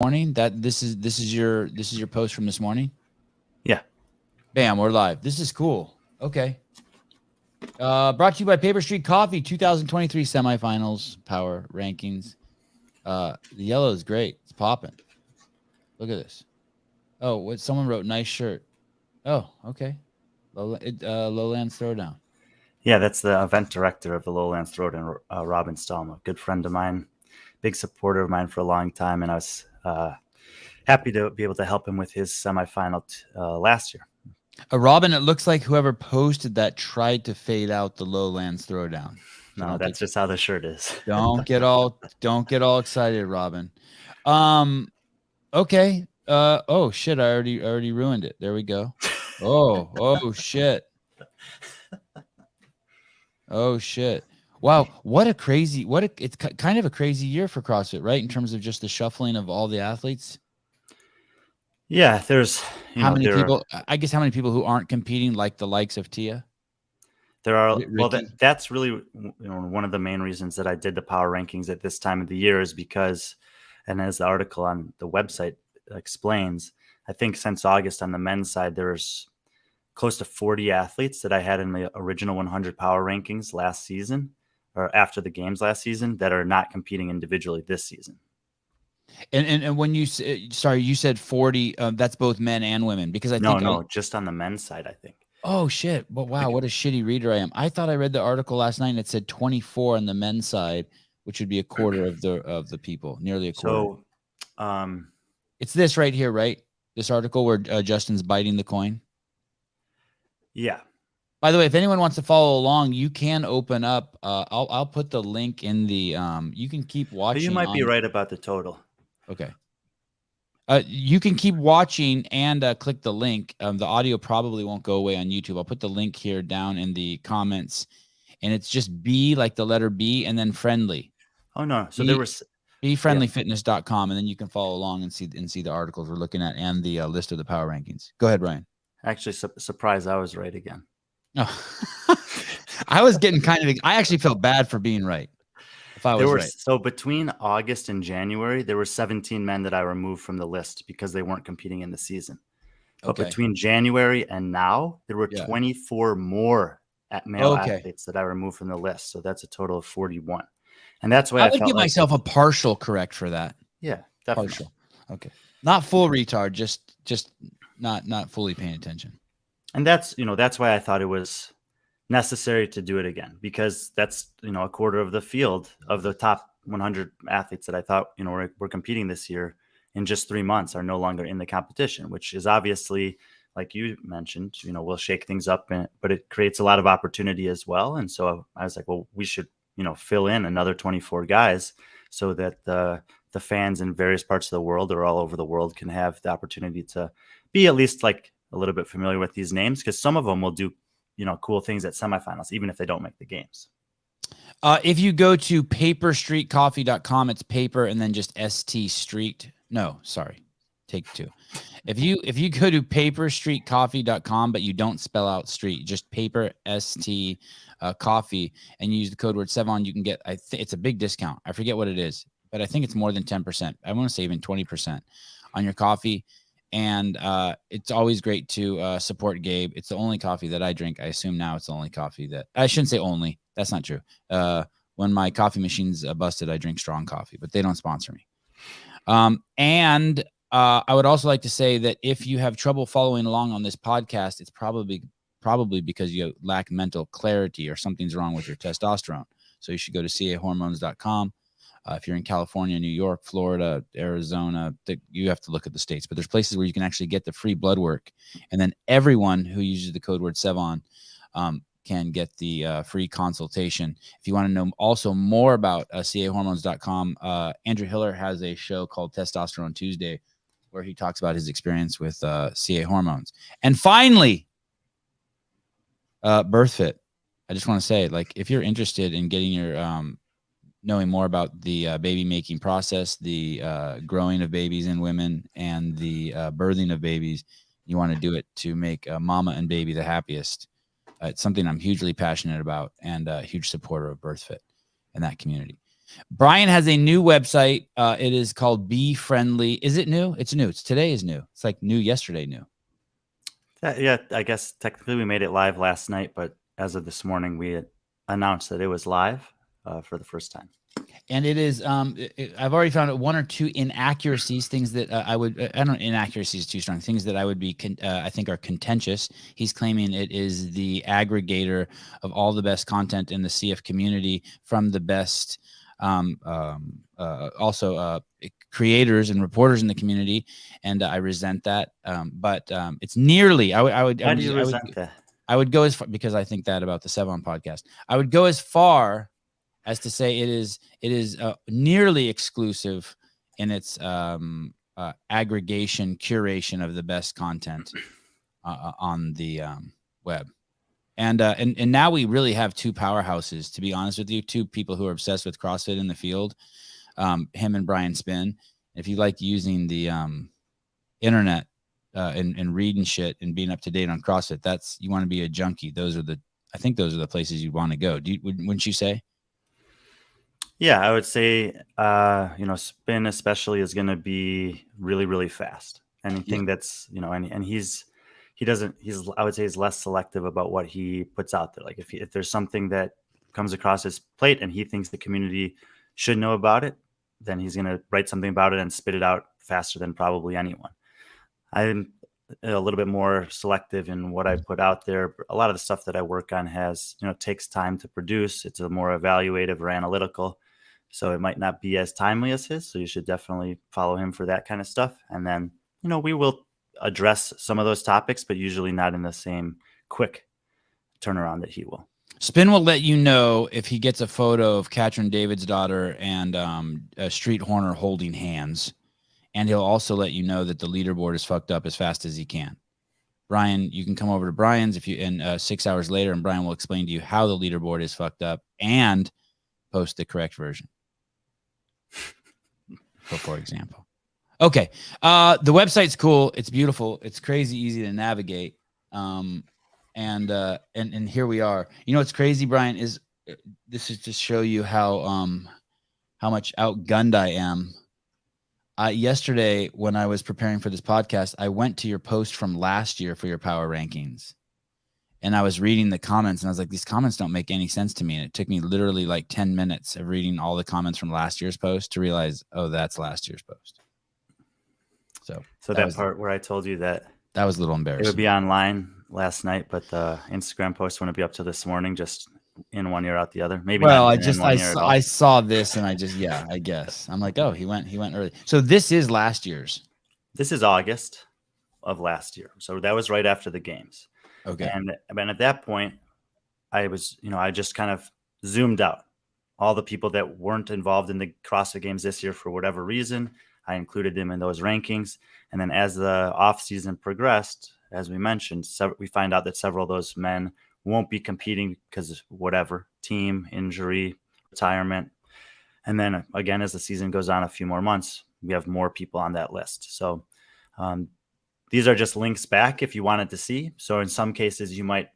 morning. This is your post from this morning. Yeah. Bam, we're live. This is cool. Okay. Brought to you by Paper Street Coffee, 2023 semifinals power rankings. The yellow is great. It's popping. Look at this. Oh, what someone wrote, nice shirt. Oh, okay. Lowlands Throwdown. Yeah, that's the event director of the Lowlands Throwdown, Robin Stallma, good friend of mine, big supporter of mine for a long time, and I was happy to be able to help him with his semifinal last year. Robin, it looks like whoever posted that tried to fade out the Lowlands Throwdown. So No, that's just how the shirt is. Don't get all excited, Robin. Okay. Oh shit, I already ruined it. There we go. Oh shit. Oh shit. Wow, it's kind of a crazy year for CrossFit, right? In terms of just the shuffling of all the athletes. Yeah, there's how many people? I guess how many people who aren't competing, like the likes of Tia. There are. Well, that's really one of the main reasons that I did the power rankings at this time of the year is because, and as the article on the website explains, I think since August on the men's side, there's close to 40 athletes that I had in the original 100 power rankings last season or after the games last season that are not competing individually this season. And when you said 40, that's both men and women, because I think just on the men's side, I think. Oh shit. Well, wow, what a shitty reader I am. I thought I read the article last night and it said 24 on the men's side, which would be a quarter of the people, nearly a quarter. So it's this right here, right? This article where Justin's biting the coin. Yeah. By the way, if anyone wants to follow along, you can open up. I'll put the link in the. You can keep watching. But you might be right about the total. Okay. You can keep watching and click the link. The audio probably won't go away on YouTube. I'll put the link here down in the comments, and it's just B, like the letter B, and then friendly. Oh no! So there was befriendlyfitness.com, and then you can follow along and see the articles we're looking at and the list of the power rankings. Go ahead, Ryan. Actually, surprised I was right again. Oh, I was getting I actually felt bad for being right. If I was right. So between August and January, there were 17 men that I removed from the list because they weren't competing in the season. But between January and now, there were 24 more male athletes that I removed from the list. So that's a total of 41. And that's why I would give myself a partial correct for that. Yeah, definitely. Partial. Okay. Not full retard, just not fully paying attention. And that's why I thought it was necessary to do it again, because that's, a quarter of the field of the top 100 athletes that I thought, were competing this year in just 3 months are no longer in the competition, which is obviously, like you mentioned, will shake things up, but it creates a lot of opportunity as well. And so I was like, well, we should, fill in another 24 guys so that the fans in various parts of the world or all over the world can have the opportunity to be at least like a little bit familiar with these names, because some of them will do cool things at semifinals, even if they don't make the games. If you go to paperstreetcoffee.com, it's paper and then just ST Street. No, sorry. Take two. If you go to paperstreetcoffee.com, but you don't spell out street, just paper ST coffee, and you use the code word Sevan, you can get, it's a big discount. I forget what it is, but I think it's more than 10%. I want to say even 20% on your coffee. And it's always great to support Gabe. It's the only coffee that I drink. I assume now it's the only coffee that I shouldn't say only. That's not true. When my coffee machine's busted, I drink strong coffee, but they don't sponsor me. And I would also like to say that if you have trouble following along on this podcast, it's probably because you lack mental clarity or something's wrong with your testosterone. So you should go to cahormones.com. If you're in California, New York, Florida, Arizona, you have to look at the states. But there's places where you can actually get the free blood work. And then everyone who uses the code word Sevan can get the free consultation. If you want to know also more about cahormones.com, Andrew Hiller has a show called Testosterone Tuesday where he talks about his experience with CA hormones. And finally, BirthFit. I just want to say, like, if you're interested in getting your knowing more about the baby making process, the growing of babies in women, and the birthing of babies, you want to do it to make mama and baby the happiest. It's something I'm hugely passionate about and a huge supporter of BirthFit and that community. Brian has a new website. It is called Be Friendly. Is it new? It's new. Today is new. It's like new yesterday new. Yeah, I guess technically we made it live last night, but as of this morning, we had announced that it was live for the first time. And it is, I've already found one or two inaccuracies, things that inaccuracies is too strong, things that I would be, I think are contentious. He's claiming it is the aggregator of all the best content in the CF community from the best, also creators and reporters in the community. And I resent that. But it's nearly, Why do you resent that? I would go as far, because I think that about the Sevan podcast. I would go as far as to say it is nearly exclusive in its aggregation, curation of the best content on the web. And now we really have two powerhouses, to be honest with you, two people who are obsessed with CrossFit in the field, him and Brian Spin. If you like using the internet and reading shit and being up to date on CrossFit, you want to be a junkie. I think those are the places you'd want to go. Wouldn't you say? Yeah, I would say, Spin especially is going to be really, really fast. Anything that's, and I would say he's less selective about what he puts out there. Like if there's something that comes across his plate and he thinks the community should know about it, then he's going to write something about it and spit it out faster than probably anyone. I'm a little bit more selective in what I put out there. A lot of the stuff that I work on takes time to produce. It's a more evaluative or analytical. So it might not be as timely as his. So you should definitely follow him for that kind of stuff. And then, we will address some of those topics, but usually not in the same quick turnaround that he will. Spin will let you know if he gets a photo of Katrin David's daughter and Street Horner holding hands. And he'll also let you know that the leaderboard is fucked up as fast as he can. Brian, you can come over to Brian's 6 hours later, and Brian will explain to you how the leaderboard is fucked up and post the correct version. For example. Okay. The website's cool. It's beautiful. It's crazy easy to navigate. And here we are. What's crazy, Brian, is this is to show you how much outgunned I am. Yesterday, when I was preparing for this podcast, I went to your post from last year for your power rankings. And I was reading the comments, and I was like, these comments don't make any sense to me. And it took me literally like 10 minutes of reading all the comments from last year's post to realize, oh, that's last year's post. So that part where I told you that was a little embarrassing. It would be online last night, but the Instagram post wouldn't be up till this morning, just in one ear out the other. Maybe. Well, I saw this, and I guess I'm like, oh, he went early. So this is last year's. This is August of last year. So that was right after the games. Okay. And at that point, I was, I just kind of zoomed out all the people that weren't involved in the CrossFit Games this year for whatever reason. I included them in those rankings. And then as the off season progressed, as we mentioned, we find out that several of those men won't be competing because of whatever, team, injury, retirement. And then again, as the season goes on a few more months, we have more people on that list. So these are just links back if you wanted to see. So in some cases, you might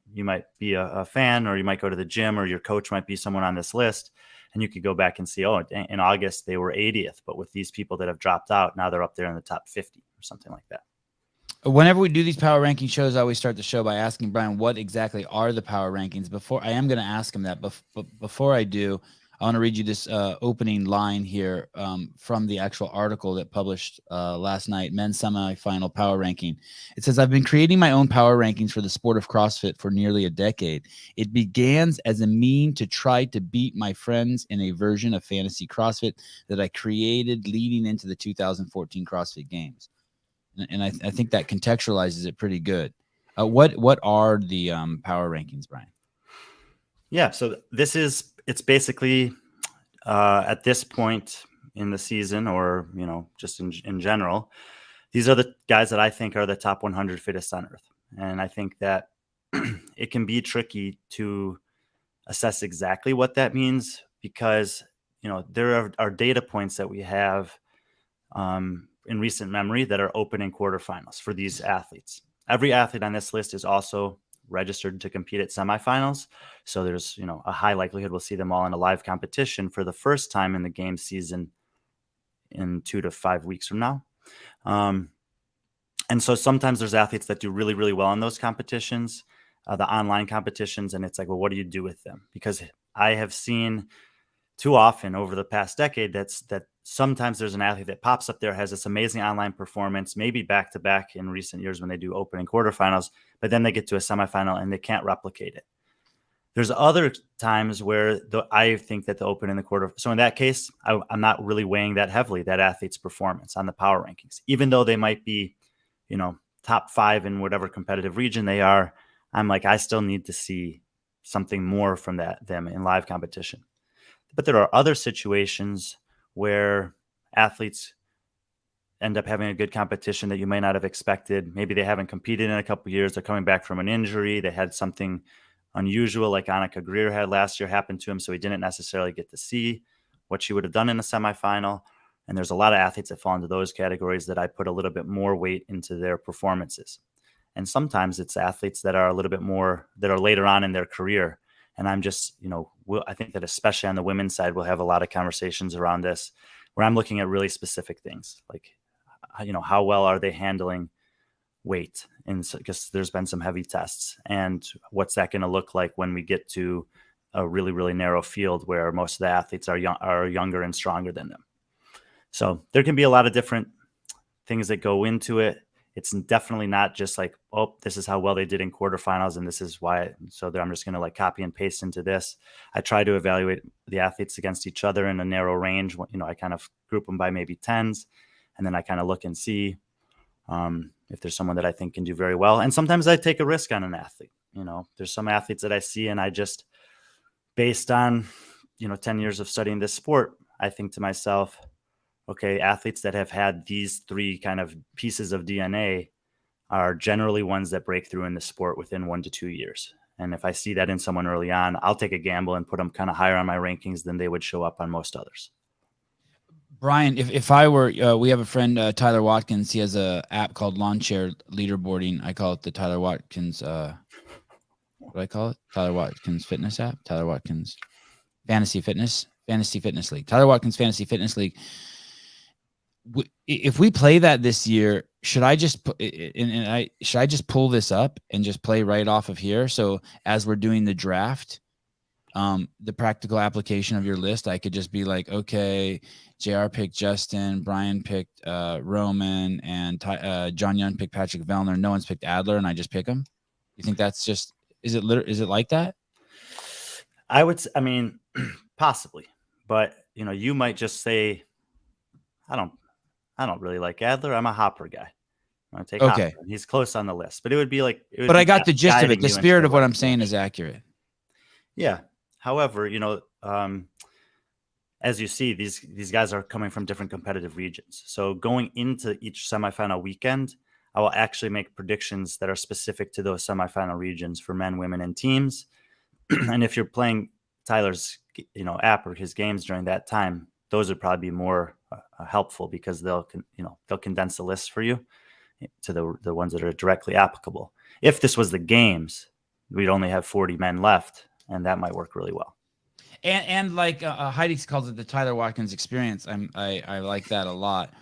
be a fan, or you might go to the gym, or your coach might be someone on this list, and you could go back and see, oh, in August they were 80th, but with these people that have dropped out, now they're up there in the top 50 or something like that. Whenever we do these power ranking shows, I always start the show by asking Brian, what exactly are the power rankings? I am going to ask him that, but before I do, I want to read you this opening line here from the actual article that published last night, Men's Semifinal Power Ranking. It says, I've been creating my own power rankings for the sport of CrossFit for nearly a decade. It began as a mean to try to beat my friends in a version of fantasy CrossFit that I created leading into the 2014 CrossFit Games. And I think that contextualizes it pretty good. What are the power rankings, Brian? Yeah, so it's basically at this point in the season, or just in general, these are the guys that I think are the top 100 fittest on earth. And I think that it can be tricky to assess exactly what that means, because there are data points that we have in recent memory that are open in quarterfinals for these athletes. Every athlete on this list is also registered to compete at semifinals. So there's, a high likelihood we'll see them all in a live competition for the first time in the game season in 2 to 5 weeks from now. And so sometimes there's athletes that do really, really well in those competitions, the online competitions. And it's like, well, what do you do with them? Because I have seen too often over the past decade that sometimes there's an athlete that pops up there, has this amazing online performance, maybe back to back in recent years when they do open and quarterfinals, but then they get to a semifinal and they can't replicate it. There's other times where I think that the open and the quarter. So in that case, I'm not really weighing that heavily, that athlete's performance on the power rankings, even though they might be, top 5 in whatever competitive region they are. I'm like, I still need to see something more from them in live competition. But there are other situations where athletes end up having a good competition that you may not have expected. Maybe they haven't competed in a couple of years. They're coming back from an injury. They had something unusual like Annika Greer had last year happen to him, so he didn't necessarily get to see what she would have done in the semifinal. And there's a lot of athletes that fall into those categories that I put a little bit more weight into their performances. And sometimes it's athletes that are a little bit more, that are later on in their career. And I'm just, I think that especially on the women's side, we'll have a lot of conversations around this where I'm looking at really specific things like, how well are they handling weight? And because there's been some heavy tests, and what's that going to look like when we get to a really, really narrow field where most of the athletes are younger and stronger than them. So there can be a lot of different things that go into it. It's definitely not just like, oh, this is how well they did in quarterfinals and this is why. So I'm just going to like copy and paste into this. I try to evaluate the athletes against each other in a narrow range. I kind of group them by maybe 10s, and then I kind of look and see if there's someone that I think can do very well. And sometimes I take a risk on an athlete. There's some athletes that I see and I just, based on, 10 years of studying this sport, I think to myself, okay, athletes that have had these 3 kind of pieces of DNA are generally ones that break through in the sport within 1 to 2 years. And if I see that in someone early on, I'll take a gamble and put them kind of higher on my rankings than they would show up on most others. Brian, if I were, we have a friend, Tyler Watkins. He has a app called Lawn Chair Leaderboarding. I call it the Tyler Watkins, what do I call it? Tyler Watkins Fitness app. Tyler Watkins Fantasy Fitness League. Tyler Watkins Fantasy Fitness League. If we play that this year, should I just pull this up and just play right off of here? So as we're doing the draft, the practical application of your list, I could just be like, okay, JR picked Justin, Brian picked Roman, and John Young picked Patrick Vellner. No one's picked Adler, and I just pick him. You think that's just, is it like that? I mean, possibly, but you might just say, I don't really like Adler. I'm a Hopper guy. I'm going to take Hopper. He's close on the list, but it would be like, but I got the gist of it. The spirit of what I'm saying is accurate. Yeah. However, as you see, these guys are coming from different competitive regions. So going into each semifinal weekend, I will actually make predictions that are specific to those semifinal regions for men, women, and teams. And if you're playing Tyler's, app or his games during that time, those would probably be more helpful because they'll condense the list for you to the ones that are directly applicable. If this was the games, we'd only have 40 men left, and that might work really well. And like Heidi calls it the Tyler Watkins experience. I like that a lot.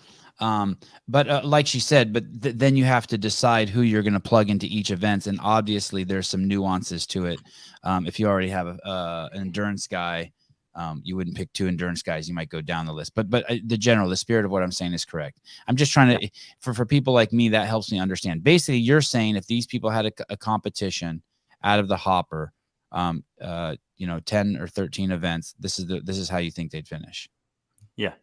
But like she said, then you have to decide who you're going to plug into each event. And obviously there's some nuances to it. If you already have an endurance guy, you wouldn't pick 2 endurance guys. You might go down the list, but the spirit of what I'm saying is correct. I'm just trying to, for people like me, that helps me understand. Basically, you're saying if these people had a competition out of the hopper, 10 or 13 events, this is how you think they'd finish. Yeah.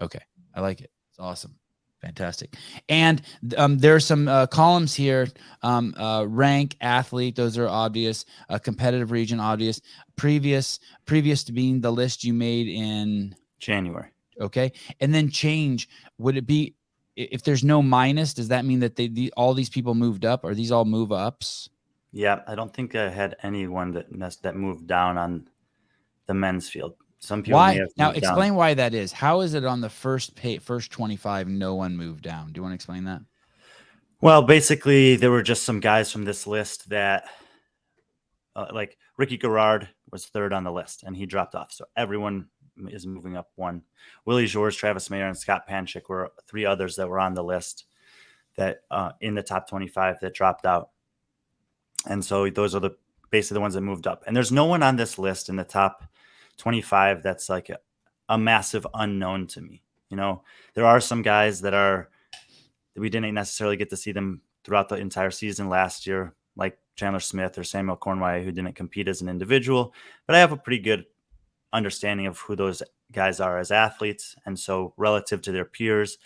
Okay. I like it. It's awesome. Fantastic. And there are some columns here. Rank, athlete, those are obvious. Competitive region, obvious. Previous to being the list you made in January. Okay. And then change. Would it be, if there's no minus, does that mean that all these people moved up? Are these all move ups? Yeah, I don't think I had anyone that moved down on the men's field. Some people why now explain down. Why that is. How is it on the first 25 no one moved down? Do you want to explain that? Well, basically there were just some guys from this list that like Ricky Garrard was third on the list and he dropped off. So everyone is moving up one. Willie George, Travis Mayer, and Scott Panchik were three others that were on the list that in the top 25 that dropped out. And so those are basically the ones that moved up. And there's no one on this list in the top 25 that's like a massive unknown to me. You know, there are some guys that we didn't necessarily get to see them throughout the entire season last year, like Chandler Smith or Samuel Cornway, who didn't compete as an individual. But I have a pretty good understanding of who those guys are as athletes. And so relative to their peers,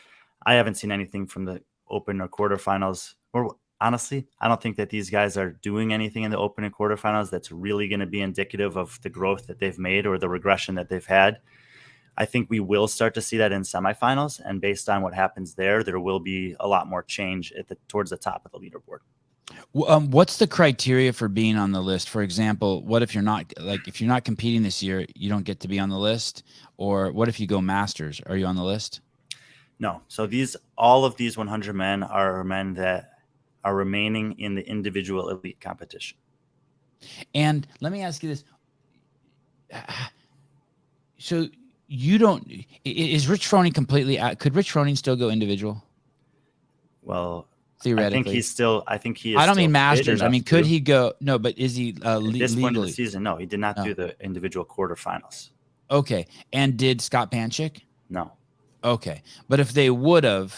I haven't seen anything from the open or quarterfinals. Or honestly, I don't think that these guys are doing anything in the open and quarterfinals that's really going to be indicative of the growth that they've made or the regression that they've had. I think we will start to see that in semifinals. And based on what happens there will be a lot more change towards the top of the leaderboard. What's the criteria for being on the list? For example, what if you're not competing this year, you don't get to be on the list? Or what if you go masters? Are you on the list? No. So all of these 100 men are men that are remaining in the individual elite competition. And let me ask you this. So is Rich Froning completely out? Could Rich Froning still go individual? Well, theoretically, I think he is. I don't mean masters. I mean, could he go? No, but is he at this point of legally? the season? No, he did not do the individual quarterfinals. Okay. And did Scott Panchik? No. Okay. But if they would have,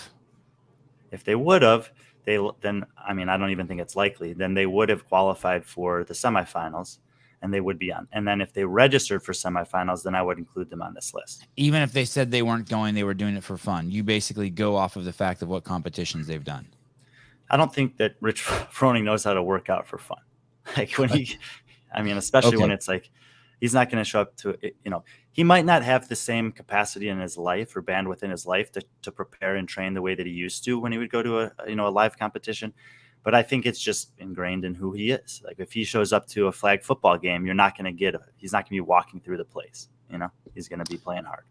then I mean, I don't even think it's likely. Then they would have qualified for the semifinals, and they would be on. And then if they registered for semifinals, then I would include them on this list. Even if they said they weren't going, they were doing it for fun. You basically go off of the fact of what competitions they've done. I don't think that Rich Froning knows how to work out for fun. Like especially when it's like, he's not going to show up to it. You know, he might not have the same capacity in his life or bandwidth in his life to prepare and train the way that he used to when he would go to a live competition. But I think it's just ingrained in who he is. Like if he shows up to a flag football game, he's not going to be walking through the place. You know, he's going to be playing hard.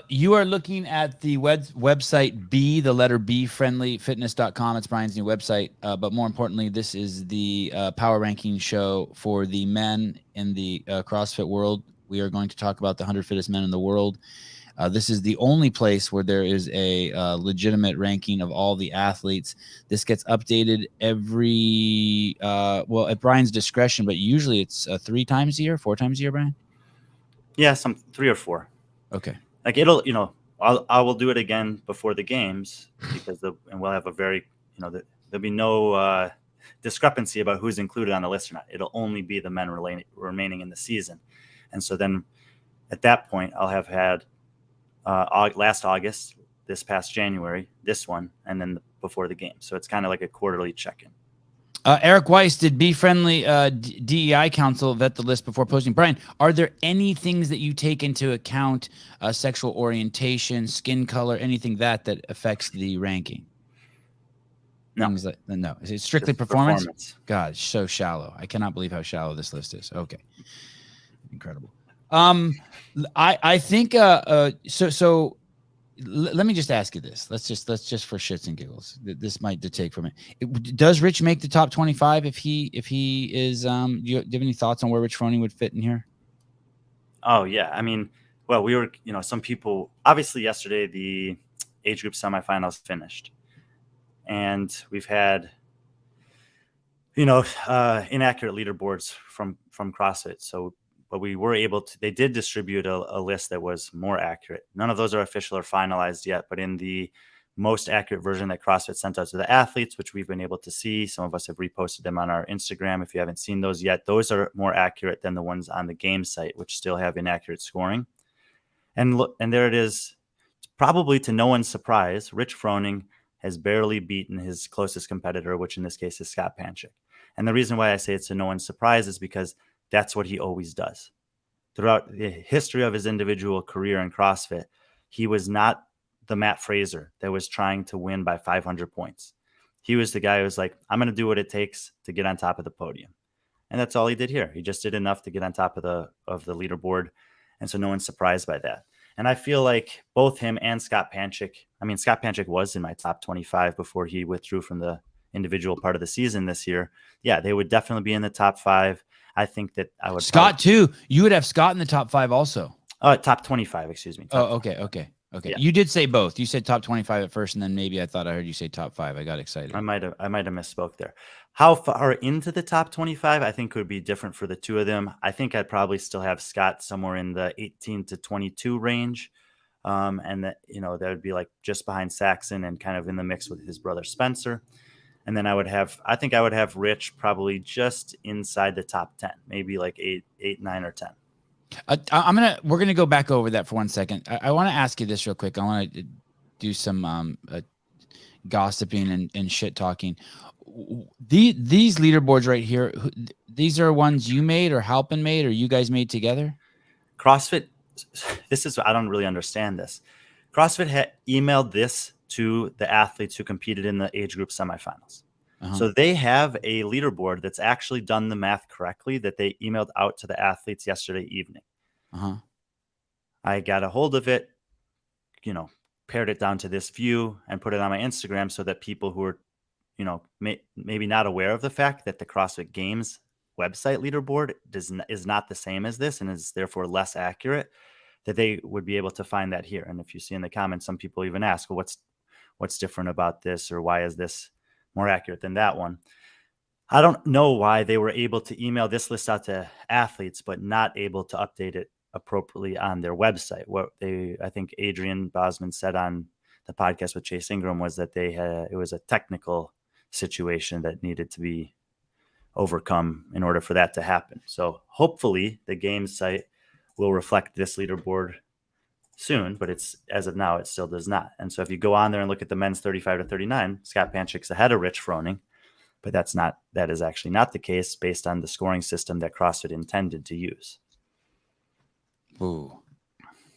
You are looking at the website friendlyfitness.com. It's Brian's new website. But more importantly, this is the power ranking show for the men in the CrossFit world. We are going to talk about the 100 fittest men in the world. This is the only place where there is a legitimate ranking of all the athletes. This gets updated every, at Brian's discretion, but usually it's 4 times a year, Brian? Yeah, some 3 or 4. Okay. Like I will do it again before the games because we'll have a very, there'll be no discrepancy about who's included on the list or not. It'll only be the men remaining in the season. And so then at that point, I'll have had last August, this past January, this one, and then before the game. So it's kind of like a quarterly check-in. Eric Weiss, did Be Friendly DEI Council vet the list before posting? Brian, are there any things that you take into account, sexual orientation, skin color, anything that affects the ranking? No. No. Is it strictly performance? God, so shallow. I cannot believe how shallow this list is. Okay. Incredible. I think so let me just ask you this. Let's just for shits and giggles. This might take from it. Does Rich make the top 25 if he is do you have any thoughts on where Rich Froning would fit in here? Oh yeah. I mean, well, we were, some people obviously yesterday the age group semifinals finished. And we've had inaccurate leaderboards from CrossFit. So but we were able to, they did distribute a list that was more accurate. None of those are official or finalized yet, but in the most accurate version that CrossFit sent out to the athletes, which we've been able to see, some of us have reposted them on our Instagram. If you haven't seen those yet, those are more accurate than the ones on the game site, which still have inaccurate scoring. And look, and there it is. Probably to no one's surprise, Rich Froning has barely beaten his closest competitor, which in this case is Scott Panchik. And the reason why I say it's to no one's surprise is because that's what he always does. Throughout the history of his individual career in CrossFit, he was not the Matt Fraser that was trying to win by 500 points. He was the guy who was like, I'm going to do what it takes to get on top of the podium. And that's all he did here. He just did enough to get on top of the leaderboard. And so no one's surprised by that. And I feel like both him and Scott Panchik, Scott Panchik was in my top 25 before he withdrew from the individual part of the season this year, yeah, they would definitely be in the top 5. I think that I would Scott too. You would have Scott in the top 5 also. Top 25, excuse me. Oh, okay. Yeah. You did say both. You said top 25 at first, and then maybe I thought I heard you say top 5. I got excited. I might have misspoke there. How far into the top 25, I think would be different for the two of them. I think I'd probably still have Scott somewhere in the 18 to 22 range. And that, that would be like just behind Saxon and kind of in the mix with his brother Spencer. And then I would have Rich probably just inside the top 10, maybe like 8, 9, or 10. We're gonna go back over that for 1 second. I want to ask you this real quick. I want to do some gossiping and shit talking. These leaderboards right here, these are ones you made or Halpin made or you guys made together? CrossFit, I don't really understand this. CrossFit had emailed this to the athletes who competed in the age group semifinals. So they have a leaderboard that's actually done the math correctly that they emailed out to the athletes yesterday evening. I got a hold of it, pared it down to this view and put it on my Instagram so that people who are, maybe not aware of the fact that the CrossFit Games website leaderboard is not the same as this and is therefore less accurate, that they would be able to find that here. And if you see in the comments, some people even ask, well, what's different about this, or why is this more accurate than that one? I don't know why they were able to email this list out to athletes, but not able to update it appropriately on their website. I think Adrian Bosman said on the podcast with Chase Ingram was that it was a technical situation that needed to be overcome in order for that to happen. So hopefully the Games site will reflect this leaderboard soon, but as of now, it still does not. And so if you go on there and look at the men's 35 to 39, Scott Panchik's ahead of Rich Froning, but that is actually not the case based on the scoring system that CrossFit intended to use. Ooh.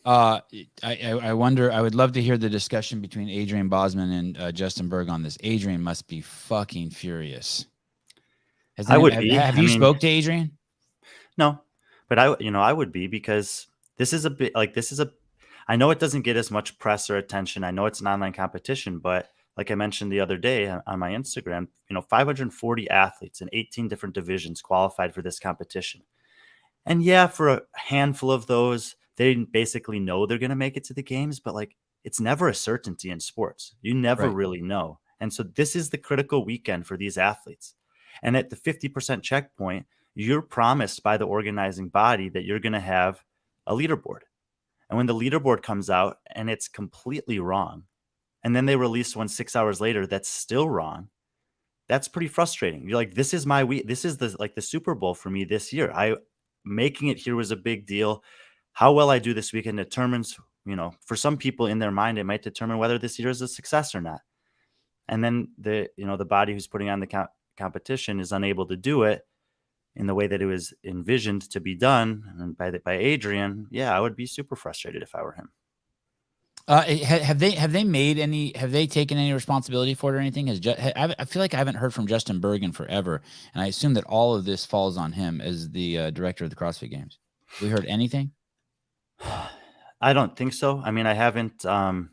I wonder, I would love to hear the discussion between Adrian Bosman and Justin Berg on this. Adrian must be fucking furious. Have you spoke to Adrian? No, but I would be, because this is I know it doesn't get as much press or attention. I know it's an online competition, but like I mentioned the other day on my Instagram, 540 athletes in 18 different divisions qualified for this competition. And yeah, for a handful of those, they basically know they're going to make it to the games, but it's never a certainty in sports. You never really know. And so this is the critical weekend for these athletes. And at the 50% checkpoint, you're promised by the organizing body that you're going to have a leaderboard. And when the leaderboard comes out and it's completely wrong, and then they release one 6 hours later that's still wrong, that's pretty frustrating. You're like, this is my week. This is the Super Bowl for me this year. Making it here was a big deal. How well I do this weekend determines, for some people in their mind, it might determine whether this year is a success or not. And then the body who's putting on the competition is unable to do it in the way that it was envisioned to be done, and by Adrian, I would be super frustrated if I were him. Have they taken any responsibility for it or anything? I feel like I haven't heard from Justin Berg in forever, and I assume that all of this falls on him as the director of the CrossFit Games. Have we heard anything? I don't think so. I mean, I haven't. I'm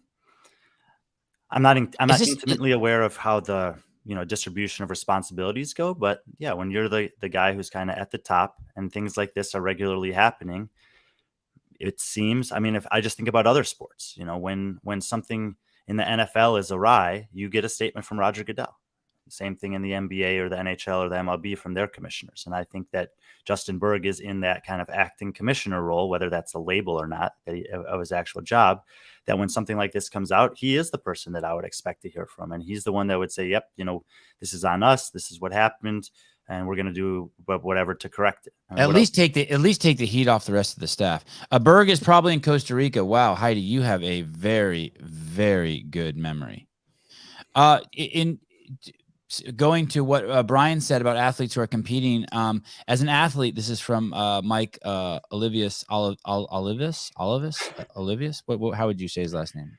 not intimately aware of how the distribution of responsibilities go, but yeah, when you're the guy who's kind of at the top and things like this are regularly happening, it seems, if I just think about other sports, when something in the NFL is awry, you get a statement from Roger Goodell. Same thing in the NBA or the NHL or the MLB from their commissioners. And I think that Justin Berg is in that kind of acting commissioner role, whether that's a label or not of his actual job, that when something like this comes out, he is the person that I would expect to hear from. And he's the one that would say, yep, this is on us. This is what happened. And we're going to do whatever to correct it. At least take the heat off the rest of the staff. Berg is probably in Costa Rica. Wow, Heidi, you have a very, very good memory. Going to what Brian said about athletes who are competing, as an athlete, this is from Mike Olivius. How would you say his last name?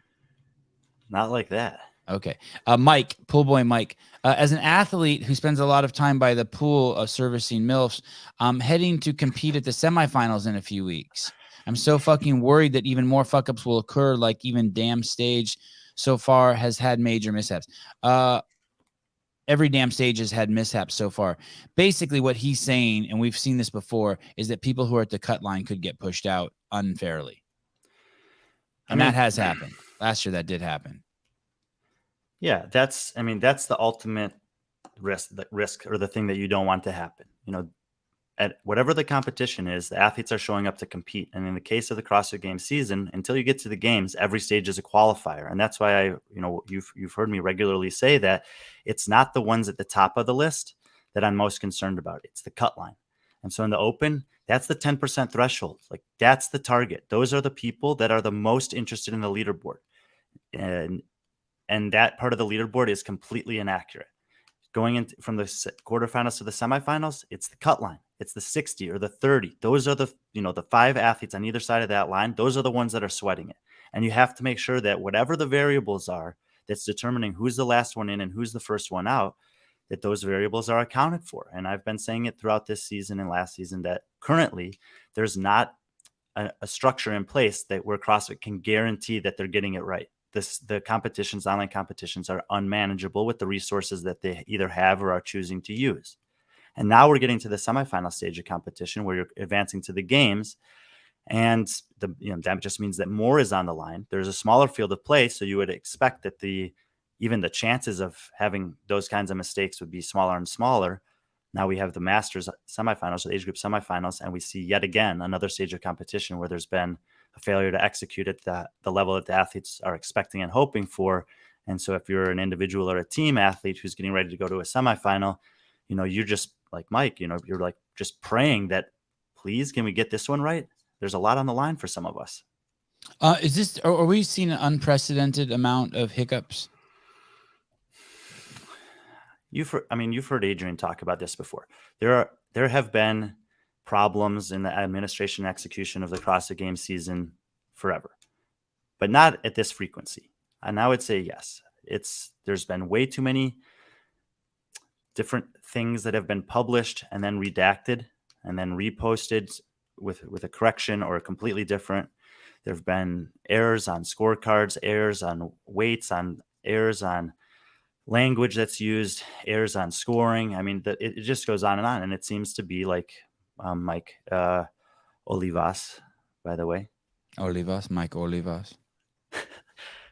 Not like that. Okay. Mike, pool boy Mike. As an athlete who spends a lot of time by the pool servicing MILFs, heading to compete at the semifinals in a few weeks. I'm so fucking worried that even more fuck-ups will occur, like even Damn Stage so far has had major mishaps. every damn stage has had mishaps so far. Basically what he's saying, and we've seen this before, is that people who are at the cut line could get pushed out unfairly. And that has happened. Last year that did happen. Yeah, that's the ultimate risk or the thing that you don't want to happen. At whatever the competition is, the athletes are showing up to compete. And in the case of the CrossFit Games season, until you get to the games, every stage is a qualifier. And that's why you've heard me regularly say that it's not the ones at the top of the list that I'm most concerned about. It's the cut line. And so in the open, that's the 10% threshold. Like, that's the target. Those are the people that are the most interested in the leaderboard. And that part of the leaderboard is completely inaccurate. Going in from the quarterfinals to the semifinals, it's the cut line. It's the 60 or the 30. Those are the 5 athletes on either side of that line. Those are the ones that are sweating it. And you have to make sure that whatever the variables are that's determining who's the last one in and who's the first one out, that those variables are accounted for. And I've been saying it throughout this season and last season that currently there's not a structure in place that where CrossFit can guarantee that they're getting it right. The online competitions are unmanageable with the resources that they either have or are choosing to use. And now we're getting to the semifinal stage of competition where you're advancing to the games. And that just means that more is on the line. There's a smaller field of play. So you would expect that even the chances of having those kinds of mistakes would be smaller and smaller. Now we have the Masters semifinals, the age group semifinals, and we see yet again another stage of competition where there's been a failure to execute at the level that the athletes are expecting and hoping for. And so if you're an individual or a team athlete who's getting ready to go to a semifinal, you're just like Mike, you're like just praying that, please, can we get this one right? There's a lot on the line for some of us. Are we seeing an unprecedented amount of hiccups? You've heard Adrian talk about this before. There have been problems in the administration and execution of the CrossFit Games season forever, but not at this frequency. And I would say yes, there's been way too many different things that have been published and then redacted and then reposted with a correction or a completely different. There have been errors on scorecards, errors on weights, errors on language that's used, errors on scoring. It just goes on. And it seems to be like Mike Olivas, by the way. Mike Olivas.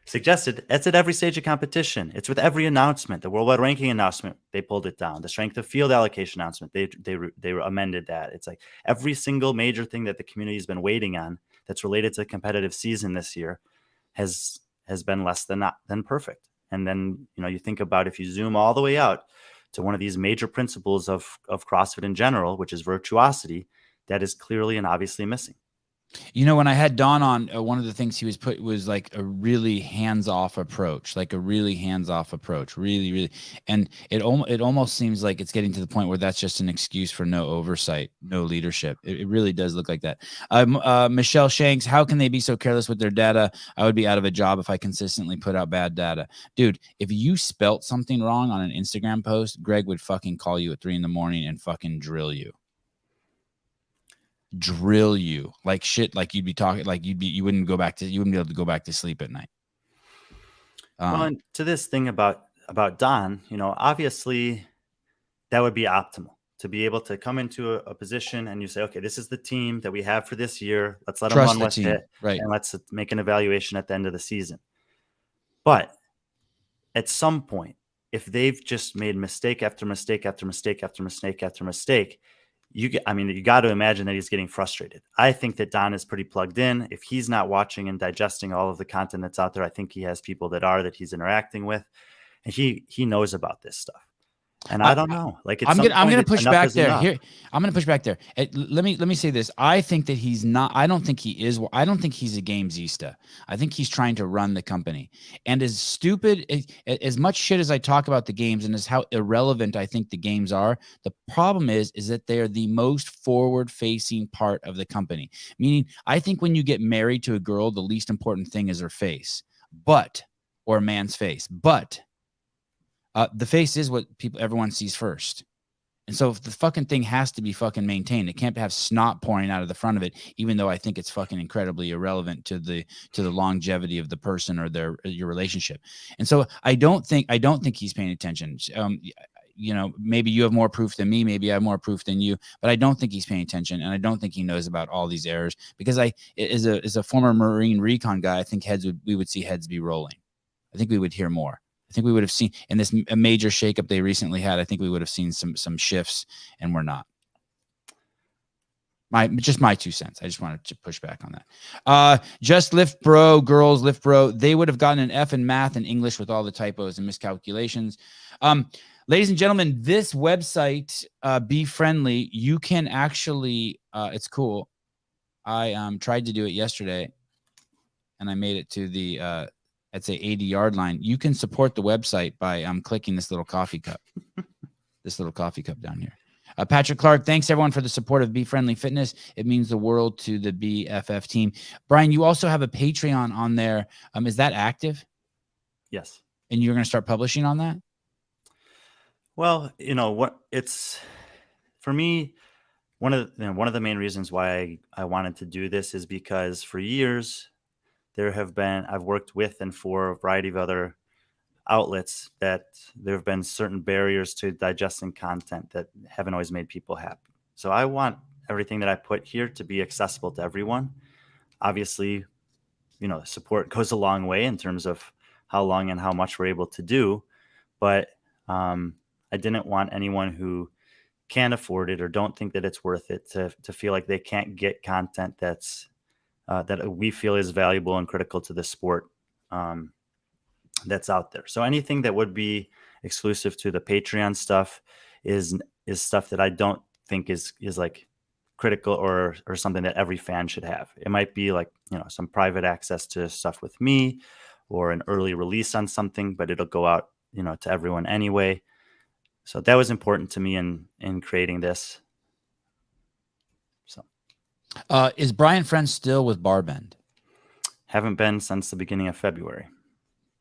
Suggested it's at every stage of competition. It's with every announcement. The worldwide ranking announcement, they pulled it down. The strength of field allocation announcement, they amended that. It's like every single major thing that the community has been waiting on that's related to the competitive season this year has been less than perfect. And then you think about, if you zoom all the way out to one of these major principles of CrossFit in general, which is virtuosity, that is clearly and obviously missing. When I had Don on, one of the things he was like a really hands-off approach, really. And it almost seems like it's getting to the point where that's just an excuse for no oversight, no leadership. It really does look like that. Michelle Shanks, how can they be so careless with their data? I would be out of a job if I consistently put out bad data. Dude, if you spelt something wrong on an Instagram post, Greg would fucking call you at 3 a.m. and fucking drill you like shit. Like you'd be talking, like you wouldn't be able to go back to sleep at night. Well, and to this thing about Don, obviously that would be optimal to be able to come into a position and you say, okay, this is the team that we have for this year. Let's let them run with it. Right. And let's make an evaluation at the end of the season. But at some point, if they've just made mistake after mistake after mistake after mistake after mistake, you got to imagine that he's getting frustrated. I think that Don is pretty plugged in. If he's not watching and digesting all of the content that's out there, I think he has people that he's interacting with, and he knows about this stuff. And I don't know. Like, I'm gonna push back there. Here, I'm gonna push back there. Let me say this. I think that he's not. I don't think he is. I don't think he's a gamesista. I think he's trying to run the company. And as stupid as much shit as I talk about the games and as how irrelevant I think the games are, the problem is that they are the most forward-facing part of the company. Meaning, I think when you get married to a girl, the least important thing is her face, or a man's face, but. The face is what everyone sees first. And so if the fucking thing has to be fucking maintained, it can't have snot pouring out of the front of it, even though I think it's fucking incredibly irrelevant to the longevity of the person or your relationship. And so I don't think he's paying attention. Maybe you have more proof than me, maybe I have more proof than you, but I don't think he's paying attention, and I don't think he knows about all these errors, because as a former Marine recon guy, I think we would see heads be rolling. I think we would hear more. I think we would have seen in this a major shakeup they recently had. I think we would have seen some shifts, and we're not. My 2 cents. I just wanted to push back on that. Just Lift Bro, girls Lift Bro. They would have gotten an F in math and English with all the typos and miscalculations. Ladies and gentlemen, this website, Be Friendly, you can actually. It's cool. I tried to do it yesterday, and I made it to the. I'd say 80-yard line. You can support the website by clicking this little coffee cup. This little coffee cup down here. Patrick Clark, thanks everyone for the support of Be Friendly Fitness. It means the world to the BFF team. Brian, you also have a Patreon on there. Is that active? Yes. And you're going to start publishing on that? Well, it's for me, one of the main reasons why I wanted to do this is because for years, I've worked with and for a variety of other outlets that there have been certain barriers to digesting content that haven't always made people happy. So I want everything that I put here to be accessible to everyone. Obviously, support goes a long way in terms of how long and how much we're able to do. But I didn't want anyone who can't afford it or don't think that it's worth it to feel like they can't get content that's that we feel is valuable and critical to the sport that's out there. So anything that would be exclusive to the Patreon stuff is stuff that I don't think is like critical or something that every fan should have. It might be like, some private access to stuff with me or an early release on something, but it'll go out, to everyone anyway. So that was important to me in creating this. So. Is Brian Friend still with Barbend? Haven't been since the beginning of February.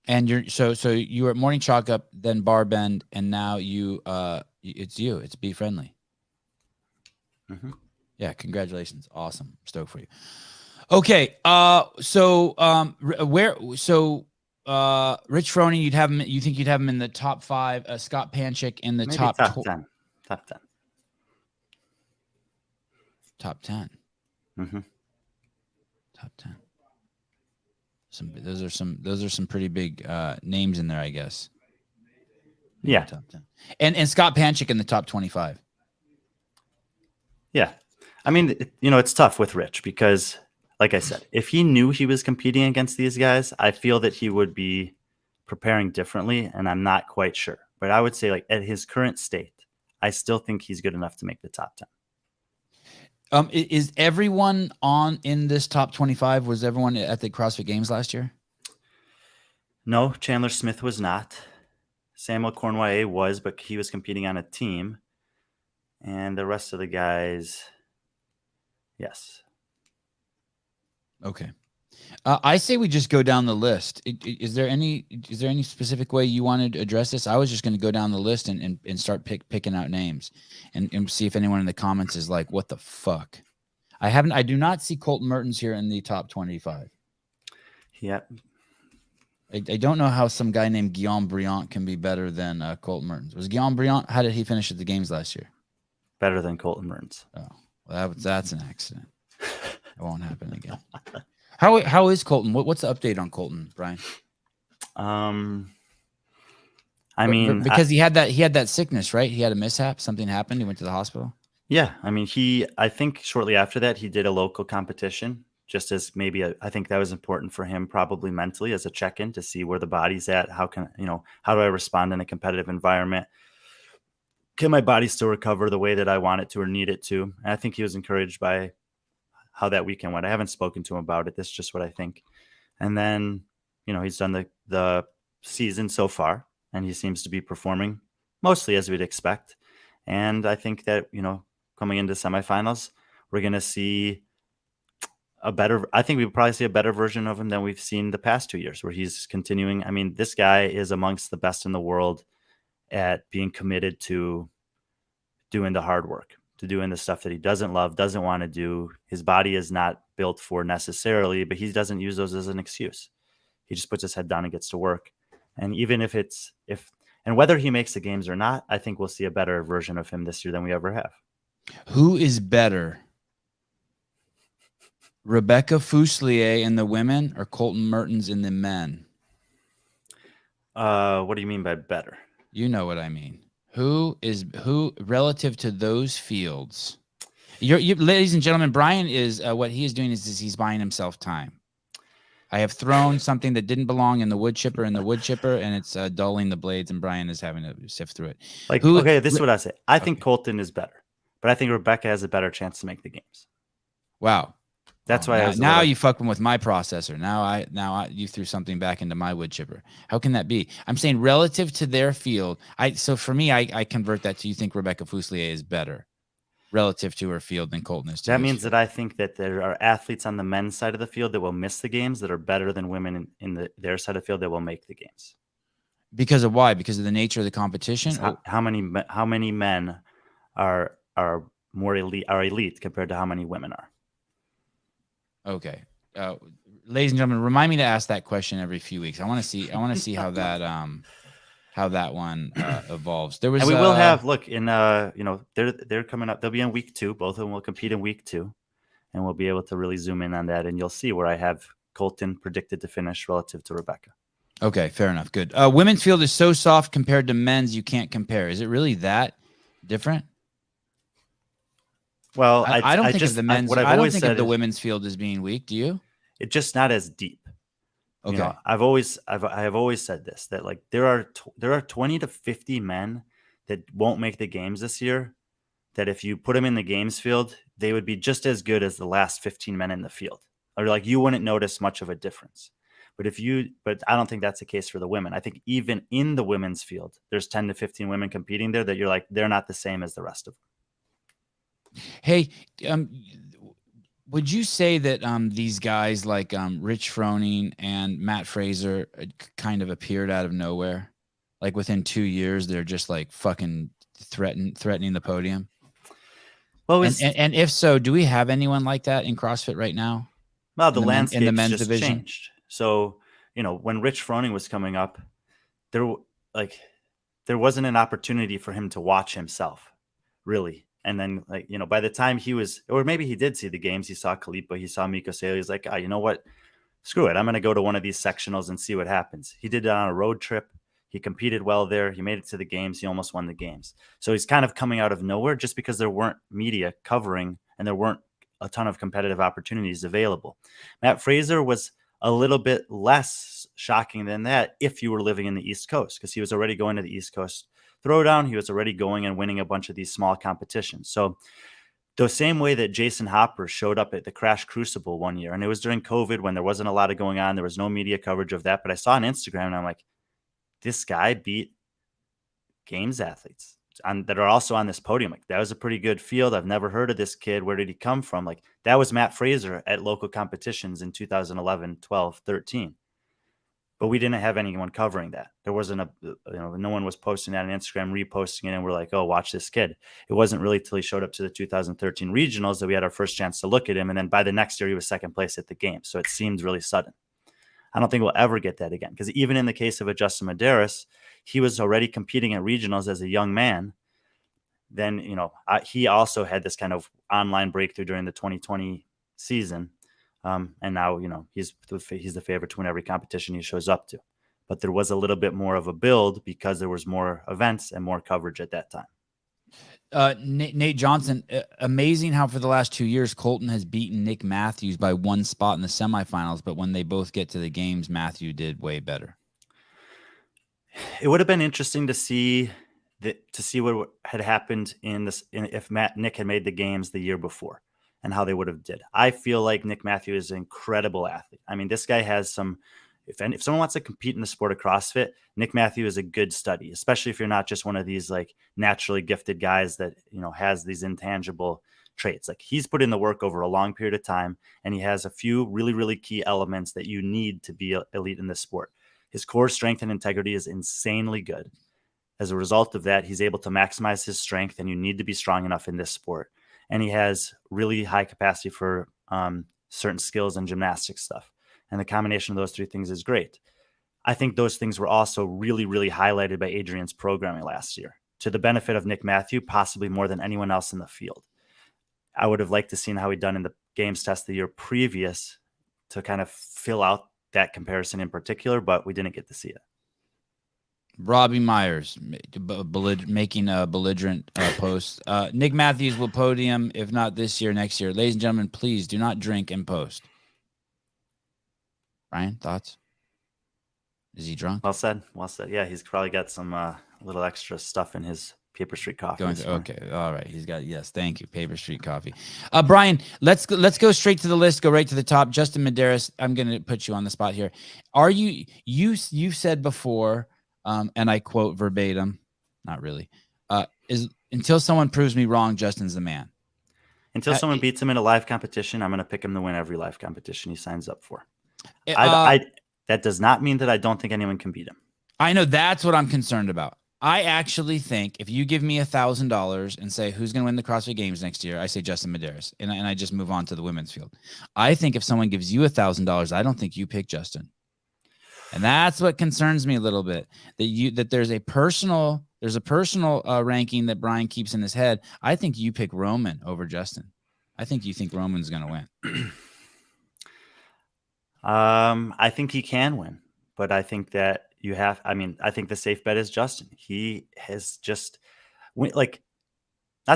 And so you were at Morning Chalk Up, then Barbend, and now it's Be Friendly. Mm-hmm. Yeah, congratulations. Awesome. Stoked for you. Okay. Rich Froning, you think you'd have him in the top 5, Scott Panchik in the maybe top 10. Top 10. Top 10. Mm-hmm. Top 10. Those are some pretty big names in there, I guess. Yeah. Top 10. And Scott Panchik in the top 25. Yeah. I mean, it's tough with Rich because, like I said, if he knew he was competing against these guys, I feel that he would be preparing differently, and I'm not quite sure. But I would say, like, at his current state, I still think he's good enough to make the top 10. Is everyone in this top 25? Was everyone at the CrossFit Games last year? No, Chandler Smith was not. Samuel Cornway was, but he was competing on a team. And the rest of the guys, yes. Okay. I say we just go down the list. Is there any specific way you wanted to address this? I was just going to go down the list and start picking out names and see if anyone in the comments is like, what the fuck? I do not see Colton Mertens here in the top 25. Yeah. I don't know how some guy named Guillaume Briant can be better than Colton Mertens. Was Guillaume Briant, how did he finish at the games last year? Better than Colton Mertens. Oh, well, that's an accident. It won't happen again. How is Colton? What's the update on Colton, Brian? I mean, because he had that sickness, right? He had a mishap. Something happened. He went to the hospital. Yeah, I mean, I think shortly after that he did a local competition, just as maybe I think that was important for him, probably mentally as a check-in to see where the body's at. How do I respond in a competitive environment? Can my body still recover the way that I want it to or need it to? And I think he was encouraged by how that weekend went. I haven't spoken to him about it. That's just what I think. And then, he's done the season so far, and he seems to be performing mostly as we'd expect. And I think that, coming into semifinals, we're going to see I think we'll probably see a better version of him than we've seen the past 2 years, where he's continuing. I mean, this guy is amongst the best in the world at being committed to doing the hard work, to doing the stuff that he doesn't love, doesn't want to do. His body is not built for necessarily, but he doesn't use those as an excuse. He just puts his head down and gets to work. And even and whether he makes the games or not, I think we'll see a better version of him this year than we ever have. Who is better, Rebecca Fuselier in the women or Colton Mertens in the men? What do you mean by better? You know what I mean. Who relative to those fields? Ladies and gentlemen, Brian is what he is doing is he's buying himself time. I have thrown something that didn't belong in the wood chipper and it's dulling the blades, and Brian is having to sift through it. Okay, this is what I say. I think Colton is better, but I think Rebecca has a better chance to make the games. Wow. That's why now you fucking with my processor. Now you threw something back into my wood chipper. How can that be? I'm saying relative to their field. So for me, I convert that to, you think Rebecca Fuselier is better relative to her field than Colton is to that means field. That I think that there are athletes on the men's side of the field that will miss the games that are better than women in their side of the field that will make the games. Because of why? Because of the nature of the competition? How many men are more elite compared to how many women are? Okay. Ladies and gentlemen, remind me to ask that question every few weeks. I want to see how that one evolves. There was, and we will have, look, in they're coming up. They'll be in week 2. Both of them will compete in week 2, and we'll be able to really zoom in on that. And you'll see where I have Colton predicted to finish relative to Rebecca. Okay, fair enough. Good. Women's field is so soft compared to men's, you can't compare. Is it really that different? Well, I don't think of the men's. I don't think of the women's field as being weak. Do you? It's just not as deep. Okay. I have always said this, that like there are 20 to 50 men that won't make the games this year, that if you put them in the games field, they would be just as good as the last 15 men in the field, or like you wouldn't notice much of a difference. But I don't think that's the case for the women. I think even in the women's field, there's 10 to 15 women competing there that you're like, they're not the same as the rest of them. Hey, would you say that these guys like Rich Froning and Matt Fraser kind of appeared out of nowhere? Like within 2 years, they're just like fucking threatening the podium? Well, and if so, do we have anyone like that in CrossFit right now? Well, the landscape in the men's division changed. So, when Rich Froning was coming up, there wasn't an opportunity for him to watch himself, really. And then, by the time he was, or maybe he did see the games, he saw Kalipa, he saw Miko Sale, he's like, you know what? Screw it. I'm going to go to one of these sectionals and see what happens. He did it on a road trip. He competed well there. He made it to the games. He almost won the games. So he's kind of coming out of nowhere just because there weren't media covering and there weren't a ton of competitive opportunities available. Matt Fraser was a little bit less shocking than that if you were living in the East Coast, because he was already going to the East Coast Throwdown. He was already going and winning a bunch of these small competitions. So the same way that Jason Hopper showed up at the Crash Crucible one year, and it was during COVID when there wasn't a lot of going on. There was no media coverage of that, but I saw on Instagram and I'm like, this guy beat games athletes that are also on this podium. Like, that was a pretty good field. I've never heard of this kid. Where did he come from? Like, that was Matt Fraser at local competitions in 2011, 12, 13. But we didn't have anyone covering that. There wasn't no one was posting that on Instagram, reposting it, and we're like, oh, watch this kid. It wasn't really till he showed up to the 2013 regionals that we had our first chance to look at him. And then by the next year, he was second place at the game. So it seemed really sudden. I don't think we'll ever get that again, because even in the case of Justin Medeiros, he was already competing at regionals as a young man. Then, he also had this kind of online breakthrough during the 2020 season. And now, he's the favorite to win every competition he shows up to. But there was a little bit more of a build because there was more events and more coverage at that time. Nate Johnson, amazing how for the last 2 years, Colton has beaten Nick Matthews by 1 spot in the semifinals. But when they both get to the games, Matthew did way better. It would have been interesting to see what had happened if Nick had made the games the year before, and how they would have did. I feel like Nick Matthews is an incredible athlete. I mean, this guy has some, if someone wants to compete in the sport of CrossFit, Nick Matthews is a good study, especially if you're not just one of these like naturally gifted guys that, has these intangible traits. Like, he's put in the work over a long period of time, and he has a few really, really key elements that you need to be elite in this sport. His core strength and integrity is insanely good. As a result of that, he's able to maximize his strength, and you need to be strong enough in this sport. And he has really high capacity for certain skills and gymnastic stuff. And the combination of those three things is great. I think those things were also really, really highlighted by Adrian's programming last year, to the benefit of Nick Matthew, possibly more than anyone else in the field. I would have liked to seen how he'd done in the games test the year previous to kind of fill out that comparison in particular, but we didn't get to see it. Robbie Myers making a belligerent post. Nick Matthews will podium, if not this year, next year. Ladies and gentlemen, please do not drink and post. Brian, thoughts? Is he drunk? Well said. Well said. Yeah, he's probably got some little extra stuff in his Paper Street Coffee. Okay. All right. He's got, yes. Thank you. Paper Street Coffee. Brian, let's go straight to the list. Go right to the top. Justin Medeiros, I'm going to put you on the spot here. Are you've said before, and I quote verbatim, not really, is until someone proves me wrong, Justin's the man. Until someone beats him in a live competition, I'm going to pick him to win every live competition he signs up for. That does not mean that I don't think anyone can beat him. I know, that's what I'm concerned about. I actually think if you give me $1,000 and say who's going to win the CrossFit Games next year, I say Justin Medeiros, and I just move on to the women's field. I think if someone gives you $1,000, I don't think you pick Justin, and that's what concerns me a little bit. That there's a personal ranking that Brian keeps in his head. I think you pick Roman over Justin. I think you think Roman's going to win. I think he can win, but I think that I think the safe bet is Justin. He has just not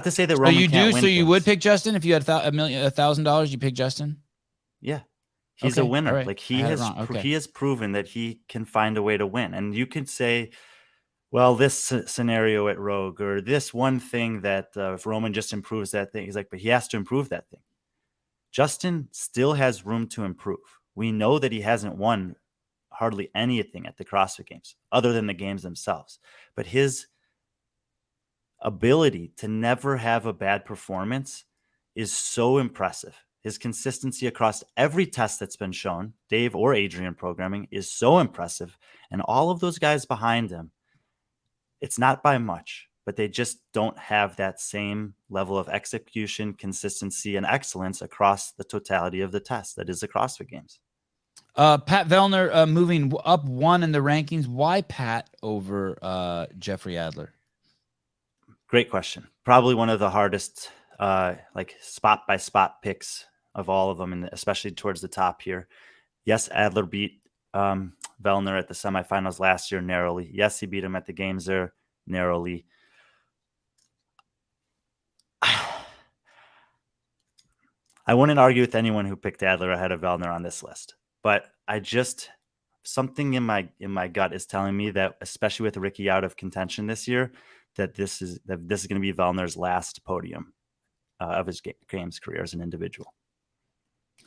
to say that Roman can't win. So you would pick Justin if you had $1,000. You pick Justin. Yeah, he's a winner. Right. Like he has proven that he can find a way to win. And you could say, well, this scenario at Rogue, or this one thing that if Roman just improves that thing, he's like, but he has to improve that thing. Justin still has room to improve. We know that he hasn't won hardly anything at the CrossFit Games other than the games themselves. But his ability to never have a bad performance is so impressive. His consistency across every test that's been shown, Dave or Adrian programming, is so impressive. And all of those guys behind him, it's not by much, but they just don't have that same level of execution, consistency, and excellence across the totality of the test that is the CrossFit Games. Pat Vellner moving up one in the rankings. Why Pat over Jeffrey Adler? Great question. Probably one of the hardest spot by spot picks of all of them, and especially towards the top here. Yes, Adler beat Vellner at the semifinals last year narrowly. Yes, he beat him at the games there narrowly. I wouldn't argue with anyone who picked Adler ahead of Vellner on this list. But something in my gut is telling me that, especially with Ricky out of contention this year, that this is going to be Vellner's last podium of his games career as an individual.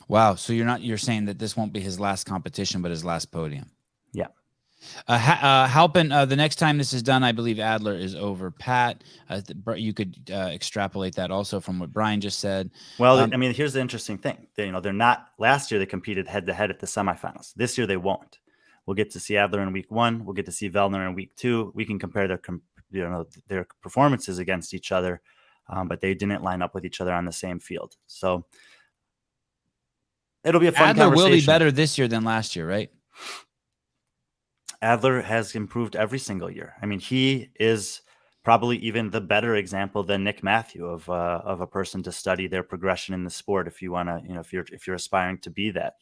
Wow! So you're saying that this won't be his last competition, but his last podium? Yeah. Halpin, the next time this is done, I believe Adler is over Pat. You could extrapolate that also from what Brian just said. Well, here's the interesting thing. They're not. Last year they competed head to head at the semifinals. This year they won't. We'll get to see Adler in week 1. We'll get to see Vellner in week 2. We can compare their performances against each other, but they didn't line up with each other on the same field. So it'll be a fun Adler conversation. Will be better this year than last year, right? Adler has improved every single year. He is probably even the better example than Nick Matthew of a person to study their progression in the sport. If you want to, if you're aspiring to be that.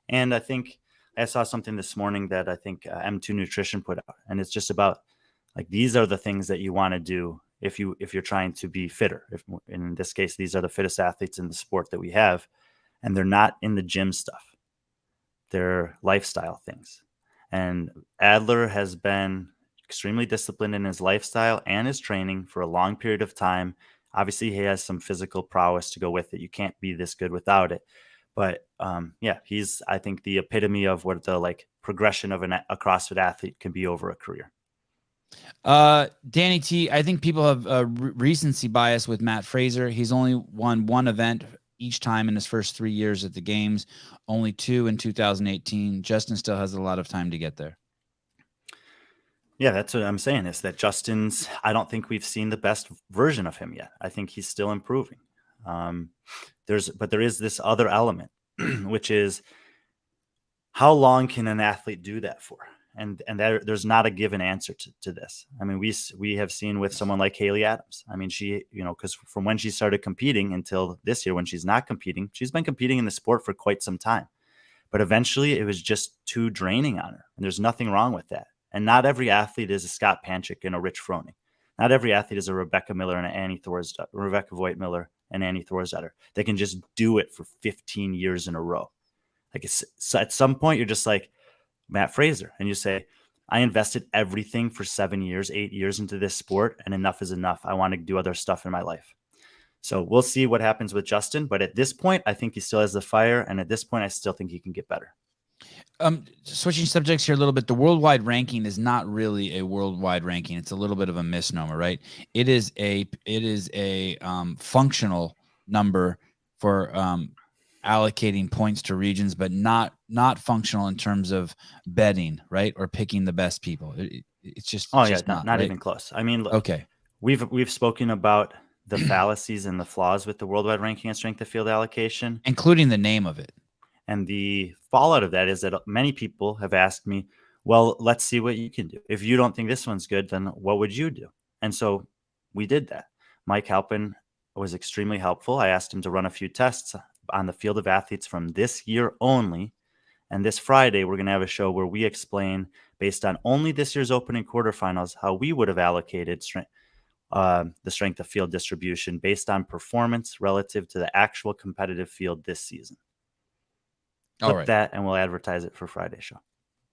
And I think I saw something this morning that I think M2 Nutrition put out, and it's just about these are the things that you want to do if you're trying to be fitter. In this case, these are the fittest athletes in the sport that we have, and they're not in the gym stuff. They're lifestyle things. And Adler has been extremely disciplined in his lifestyle and his training for a long period of time. Obviously, he has some physical prowess to go with it. You can't be this good without it. But he's, I think, the epitome of what the progression of a CrossFit athlete can be over a career. Danny T, I think people have recency bias with Matt Fraser. He's only won one event each time in his first 3 years at the games, only 2 in 2018. Justin still has a lot of time to get there. Yeah, that's what I'm saying is that Justin's, I don't think we've seen the best version of him yet. I think he's still improving. But there is this other element, which is how long can an athlete do that for? And there's not a given answer to this. I mean, we have seen with someone like Haley Adams. I mean, she, because from when she started competing until this year, when she's not competing, she's been competing in the sport for quite some time. But eventually it was just too draining on her. And there's nothing wrong with that. And not every athlete is a Scott Panchik and a Rich Froning. Not every athlete is a Rebecca Miller and an Rebecca Voigt Miller and Annie Thorsdatter. They can just do it for 15 years in a row. Like at some point, you're just like Matt Fraser, and you say, I invested everything for 7 years, 8 years into this sport, and enough is enough. I want to do other stuff in my life. So we'll see what happens with Justin. But at this point, I think he still has the fire. And at this point, I still think he can get better. Switching subjects here a little bit, the worldwide ranking is not really a worldwide ranking. It's a little bit of a misnomer, right? It is a functional number for allocating points to regions, but not functional in terms of betting, right? Or picking the best people. It's just not right? even close. I mean, look, okay, we've spoken about the fallacies and the flaws with the worldwide ranking and strength of field allocation, including the name of it. And the fallout of that is that many people have asked me, well, let's see what you can do. If you don't think this one's good, then what would you do? And so we did that. Mike Halpin was extremely helpful. I asked him to run a few tests on the field of athletes from this year only. And this Friday, we're going to have a show where we explain, based on only this year's opening quarterfinals, how we would have allocated the strength of field distribution based on performance relative to the actual competitive field this season. All right. That, and we'll advertise it for Friday's show.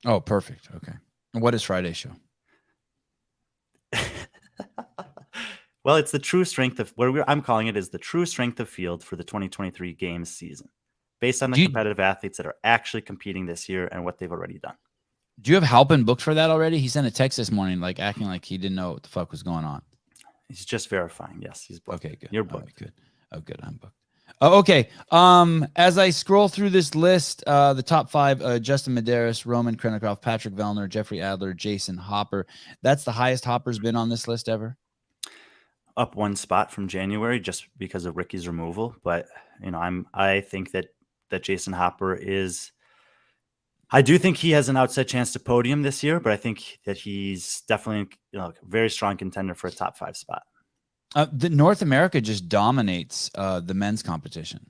Oh, perfect. Okay. And what is Friday's show? Well, it's the true strength of I'm calling it is the true strength of field for the 2023 games season, based on the competitive athletes that are actually competing this year and what they've already done. Do you have Halpin booked for that already? He sent a text this morning, like acting like he didn't know what the fuck was going on. He's just verifying. Yes, he's booked. Okay, good. You're booked. Good. Oh, good. I'm booked. Okay. As I scroll through this list, the top 5, Justin Medeiros, Roman Krennikov, Patrick Vellner, Jeffrey Adler, Jason Hopper. That's the highest Hopper's been on this list ever. Up one spot from January just because of Ricky's removal. But, I think that Jason Hopper is, I do think he has an outside chance to podium this year, but I think that he's definitely a very strong contender for a top 5 spot. The North America just dominates the men's competition.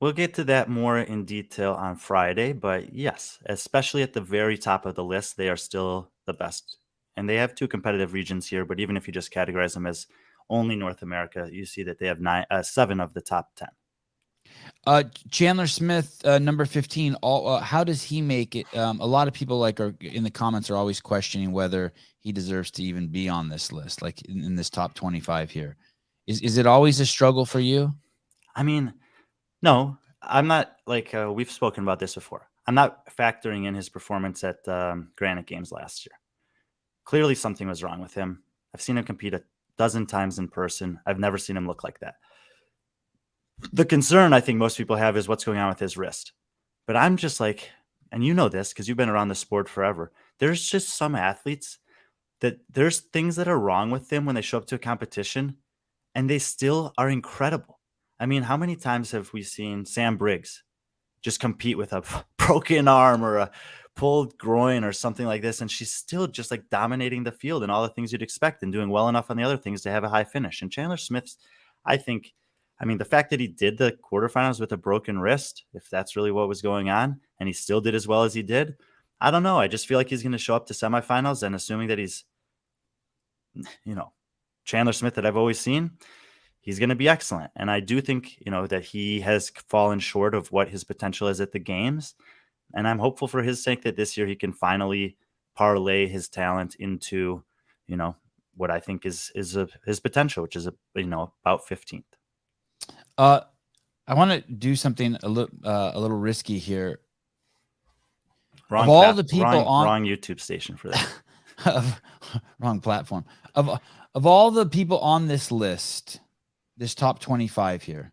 We'll get to that more in detail on Friday, but yes, especially at the very top of the list, they are still the best. And they have 2 competitive regions here, but even if you just categorize them as only North America, you see that they have 7 of the top 10. Chandler Smith, number 15. How does he make it? A lot of people are in the comments are always questioning whether he deserves to even be on this list, like in this top 25 here. Is it always a struggle for you? I mean, no, I'm not we've spoken about this before. I'm not factoring in his performance at Granite Games last year. Clearly something was wrong with him. I've seen him compete a dozen times in person. I've never seen him look like that. The concern I think most people have is what's going on with his wrist. But I'm just like, and you know this because you've been around the sport forever, there's just some athletes that there's things that are wrong with them when they show up to a competition and they still are incredible. I mean, how many times have we seen Sam Briggs just compete with a broken arm or a pulled groin or something like this, and she's still just dominating the field and all the things you'd expect and doing well enough on the other things to have a high finish. And Chandler Smith's, the fact that he did the quarterfinals with a broken wrist, if that's really what was going on, and he still did as well as he did, I don't know. I just feel like he's going to show up to semifinals, and assuming that he's, Chandler Smith that I've always seen, he's going to be excellent. And I do think, that he has fallen short of what his potential is at the games. And I'm hopeful for his sake that this year he can finally parlay his talent into, what I think is his potential, which is about 15th. I want to do something a little risky here. Wrong YouTube station for that. Wrong platform. Of all the people on this list, this top 25 here,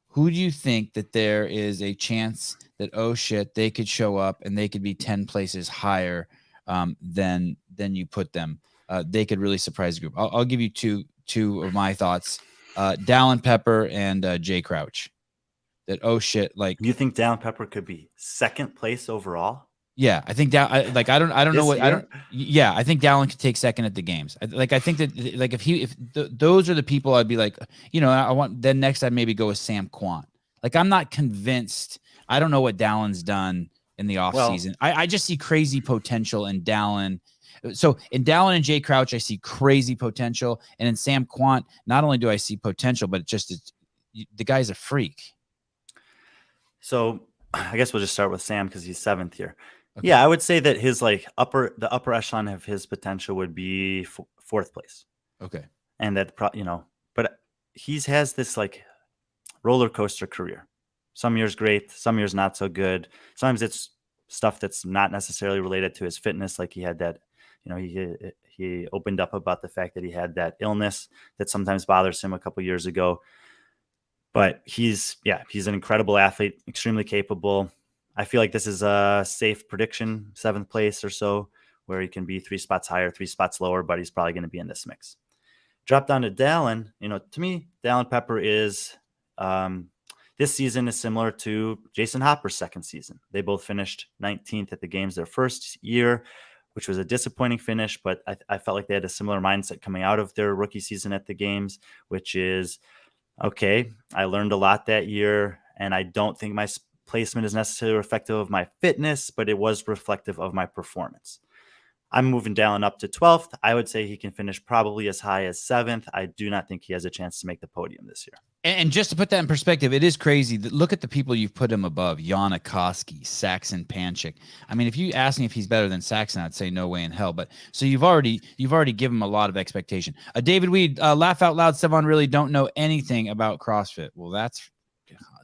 who do you think that there is a chance that, oh shit, they could show up and they could be 10 places higher then you put them. They could really surprise the group. I'll give you two of my thoughts. Dallin Pepper and Jay Crouch. That like you think Dallin Pepper could be second place overall? Yeah, I think that I don't know what year? I don't. Yeah, I think Dallin could take second at the games. I think that like if those are the people I'd be like, I want. Then next I'd maybe go with Sam Quant. Like I'm not convinced. I don't know what Dallin's done in the off season. I just see crazy potential in Dallin. So in Dallin and Jay Crouch, I see crazy potential, and in Sam Quant, not only do I see potential, but the guy's a freak. So I guess we'll just start with Sam because he's seventh here. Okay. Yeah, I would say that his the upper echelon of his potential would be fourth place. Okay. And that, but he has this like roller coaster career. Some years great, some years not so good. Sometimes it's stuff that's not necessarily related to his fitness. Like he had that, he opened up about the fact that he had that illness that sometimes bothers him a couple years ago. But he's an incredible athlete, extremely capable. I feel like this is a safe prediction, seventh place or so, where he can be 3 spots higher, 3 spots lower, but he's probably going to be in this mix. Drop down to Dallin. To me, Dallin Pepper is this season is similar to Jason Hopper's second season. They both finished 19th at the games their first year, which was a disappointing finish, but I felt like they had a similar mindset coming out of their rookie season at the games, which is, okay, I learned a lot that year, and I don't think my placement is necessarily reflective of my fitness, but it was reflective of my performance. I'm moving Dallin up to 12th. I would say he can finish probably as high as 7th. I do not think he has a chance to make the podium this year. And just to put that in perspective, it is crazy that look at the people you've put him above: Yanikoski, Saxon Panchik. I mean, if you ask me if he's better than Saxon, I'd say no way in hell. But so you've already given him a lot of expectation. David Weed, laugh out loud. Sevan really don't know anything about CrossFit. Well, that's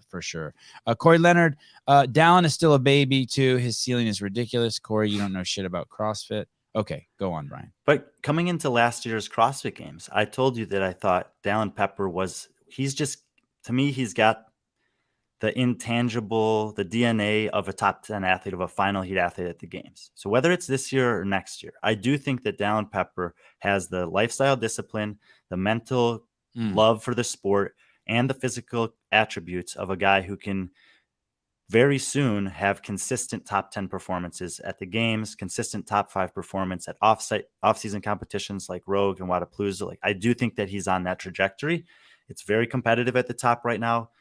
for sure. Corey Leonard, Dallin is still a baby too. His ceiling is ridiculous. Corey, you don't know shit about CrossFit. Okay, go on, Brian. But coming into last year's CrossFit Games, I told you that I thought Dallin Pepper to me, he's got the intangible, the DNA of a top 10 athlete, of a final heat athlete at the games. So whether it's this year or next year, I do think that Dallin Pepper has the lifestyle discipline, the mental love for the sport, and the physical attributes of a guy who can very soon have consistent top 10 performances at the games, consistent top 5 performance at off-season competitions like Rogue and Wadapalooza. Like, I do think that he's on that trajectory. It's very competitive at the top right now.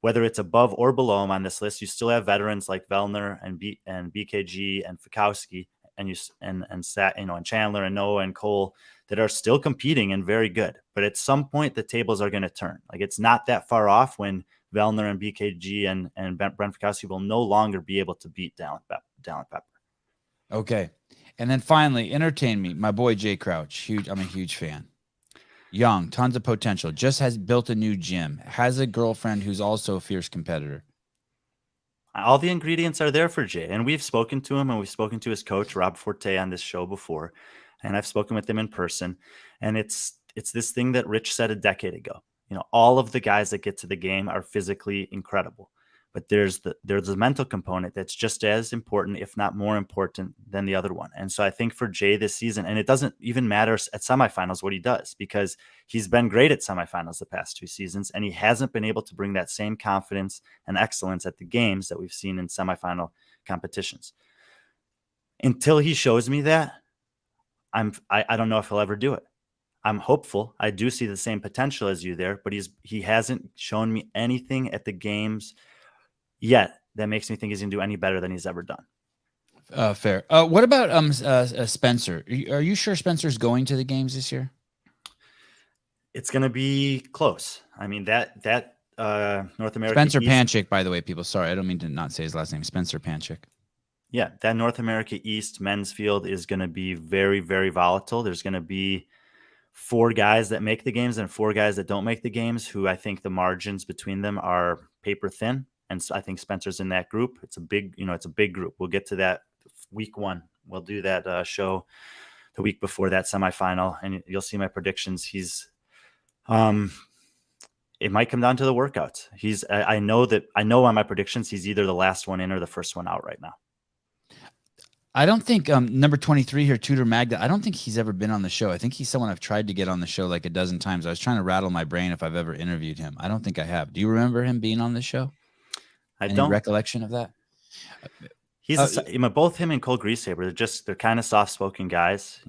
Whether it's above or below him on this list, you still have veterans like Vellner and BKG and Fikowski and Chandler and Noah and Cole that are still competing and very good. But at some point, the tables are going to turn. Like, it's not that far off when Vellner and BKG and Brent Fikowski will no longer be able to beat Dallin Pepper. Okay. And then finally, entertain me. My boy, Jay Crouch. I'm a huge fan. Young, tons of potential, just has built a new gym, has a girlfriend who's also a fierce competitor. All the ingredients are there for Jay. And we've spoken to him, and we've spoken to his coach, Rob Forte, on this show before. And I've spoken with him in person. And it's this thing that Rich said a decade ago. All of the guys that get to the game are physically incredible. But there's a mental component that's just as important, if not more important, than the other one. And so I think for Jay this season, and it doesn't even matter at semifinals what he does, because he's been great at semifinals the past 2 seasons, and he hasn't been able to bring that same confidence and excellence at the games that we've seen in semifinal competitions. Until he shows me that, I don't know if he'll ever do it. I'm hopeful. I do see the same potential as you there, but he hasn't shown me anything at the games yet that makes me think he's gonna do any better than he's ever done. Fair. What about Spencer? Are you sure Spencer's going to the games this year? It's gonna be close. I mean, that North America Spencer Panchik, by the way, people. Sorry, I don't mean to not say his last name. Spencer Panchik. Yeah, that North America East men's field is going to be very, very volatile. There's going to be 4 guys that make the games and 4 guys that don't make the games, who I think the margins between them are paper thin. And so I think Spencer's in that group. It's a big group. We'll get to that week 1. We'll do that show the week before that semifinal, and you'll see my predictions. It might come down to the workouts. I know on my predictions, he's either the last one in or the first one out right now. I don't think number 23 here, Tudor Magda, I don't think he's ever been on the show. I think he's someone I've tried to get on the show like a dozen times. I was trying to rattle my brain if I've ever interviewed him. I don't think I have. Do you remember him being on the show? I Any don't. recollection of that? Both him and Cole Greasesaber, they're kind of soft-spoken guys.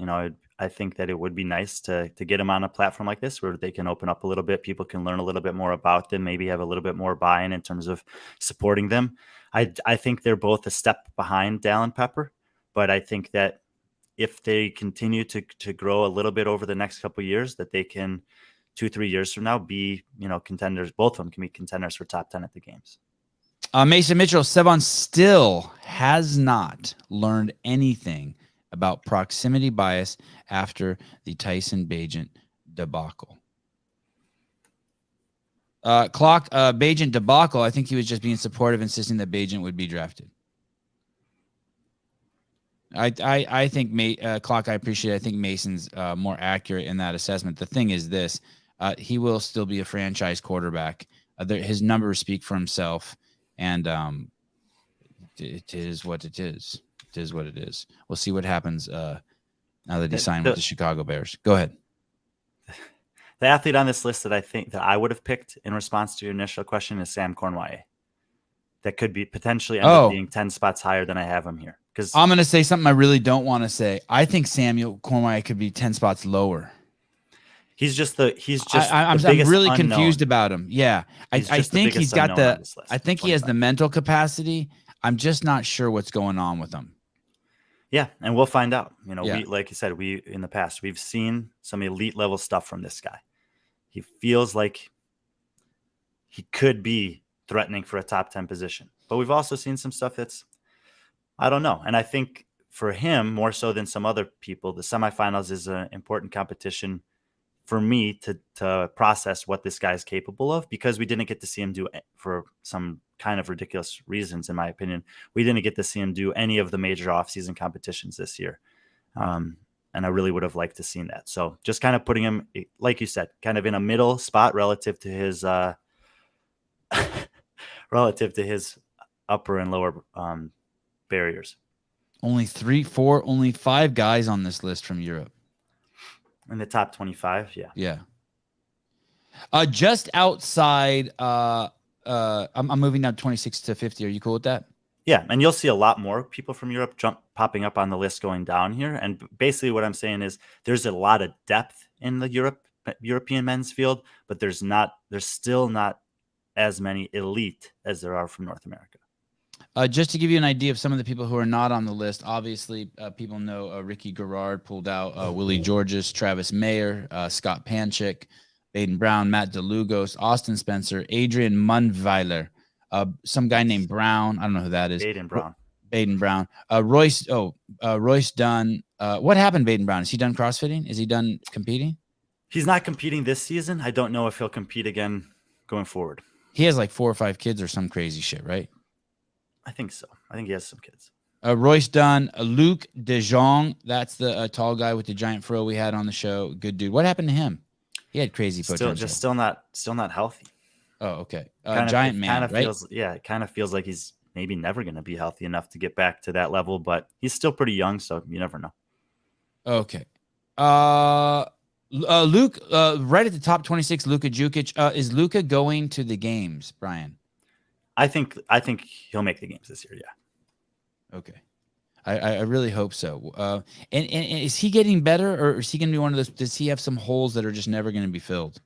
I think that it would be nice to get them on a platform like this where they can open up a little bit. People can learn a little bit more about them, maybe have a little bit more buy-in in terms of supporting them. I think they're both a step behind Dallin Pepper, but I think that if they continue to grow a little bit over the next couple of years, that they can 2-3 years from now be, contenders. Both of them can be contenders for top 10 at the games. Mason Mitchell, Sevan still has not learned anything about proximity bias after the Tyson Bagent debacle. Bagent debacle, I think he was just being supportive, insisting that Bagent would be drafted. I think Clock, I appreciate it. I think Mason's more accurate in that assessment. The thing is this, he will still be a franchise quarterback. His numbers speak for himself. And it is what it is. It is what it is. We'll see what happens now that he signed with the Chicago Bears. Go ahead. The athlete on this list that I think that I would have picked in response to your initial question is Sam Cornway. That could be potentially end up being 10 spots higher than I have him here. Because I'm going to say something I really don't want to say. I think Samuel Cornway could be 10 spots lower. I'm really confused about him. Yeah. I think he's got I think he has the mental capacity. I'm just not sure what's going on with him. Yeah. And we'll find out. We, like you said, in the past, we've seen some elite level stuff from this guy. He feels like he could be threatening for a top 10 position, but we've also seen some stuff that's, I don't know. And I think for him, more so than some other people, the semifinals is an important competition for me to process what this guy is capable of, because we didn't get to see him do, for some kind of ridiculous reasons, in my opinion, we didn't get to see him do any of the major offseason competitions this year. And I really would have liked to seen that. So just kind of putting him, like you said, kind of in a middle spot relative to his upper and lower barriers. Only 5 guys on this list from Europe. In the top 25, yeah. Yeah. Just outside, I'm moving down 26 to 50. Are you cool with that? Yeah, and you'll see a lot more people from Europe popping up on the list going down here. And basically what I'm saying is there's a lot of depth in the European men's field, but there's still not as many elite as there are from North America. Just to give you an idea of some of the people who are not on the list, obviously, people know Ricky Garrard pulled out, Willie Georges, Travis Mayer, Scott Panchik, Baden Brown, Matt DeLugos, Austin Spencer, Adrian Mundweiler, some guy named Brown. I don't know who that is. Baden Brown. Royce Dunn. What happened, Baden Brown? Is he done CrossFitting? Is he done competing? He's not competing this season. I don't know if he'll compete again going forward. He has like 4 or 5 kids or some crazy shit, right? I think so. I think he has some kids. Royce Dunn, Luc De Jong. That's the tall guy with the giant fro we had on the show. Good dude. What happened to him? He had crazy potential. Still not healthy. Oh, okay. Giant man, right? It kind of feels like he's maybe never going to be healthy enough to get back to that level, but he's still pretty young, so you never know. Okay. Luke, right at the top 26, Luka Jukic. Is Luka going to the games, Brian? I think he'll make the games this year. Yeah. Okay. I really hope so. And is he getting better, or is he going to be one of those? Does he have some holes that are just never going to be filled?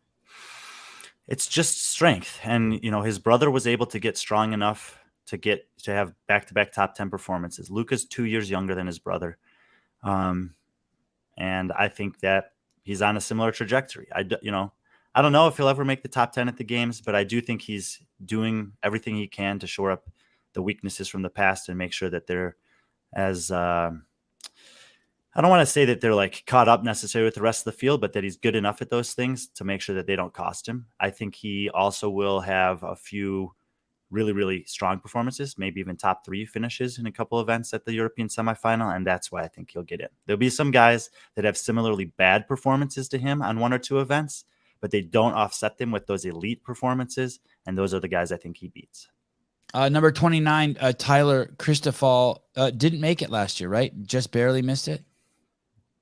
It's just strength, and his brother was able to get strong enough to have back-to-back top 10 performances. Luka's 2 years younger than his brother, and I think that he's on a similar trajectory. I don't know if he'll ever make the top 10 at the games, but I do think he's doing everything he can to shore up the weaknesses from the past and make sure that they're as I don't want to say that they're like caught up necessarily with the rest of the field, but that he's good enough at those things to make sure that they don't cost him. I think he also will have a few really, really strong performances, maybe even top 3 finishes in a couple events at the European semifinal. And that's why I think he'll get in. There'll be some guys that have similarly bad performances to him on 1 or 2 events, but they don't offset them with those elite performances. And those are the guys I think he beats. Number 29, Tyler Christoffel didn't make it last year, right? Just barely missed it.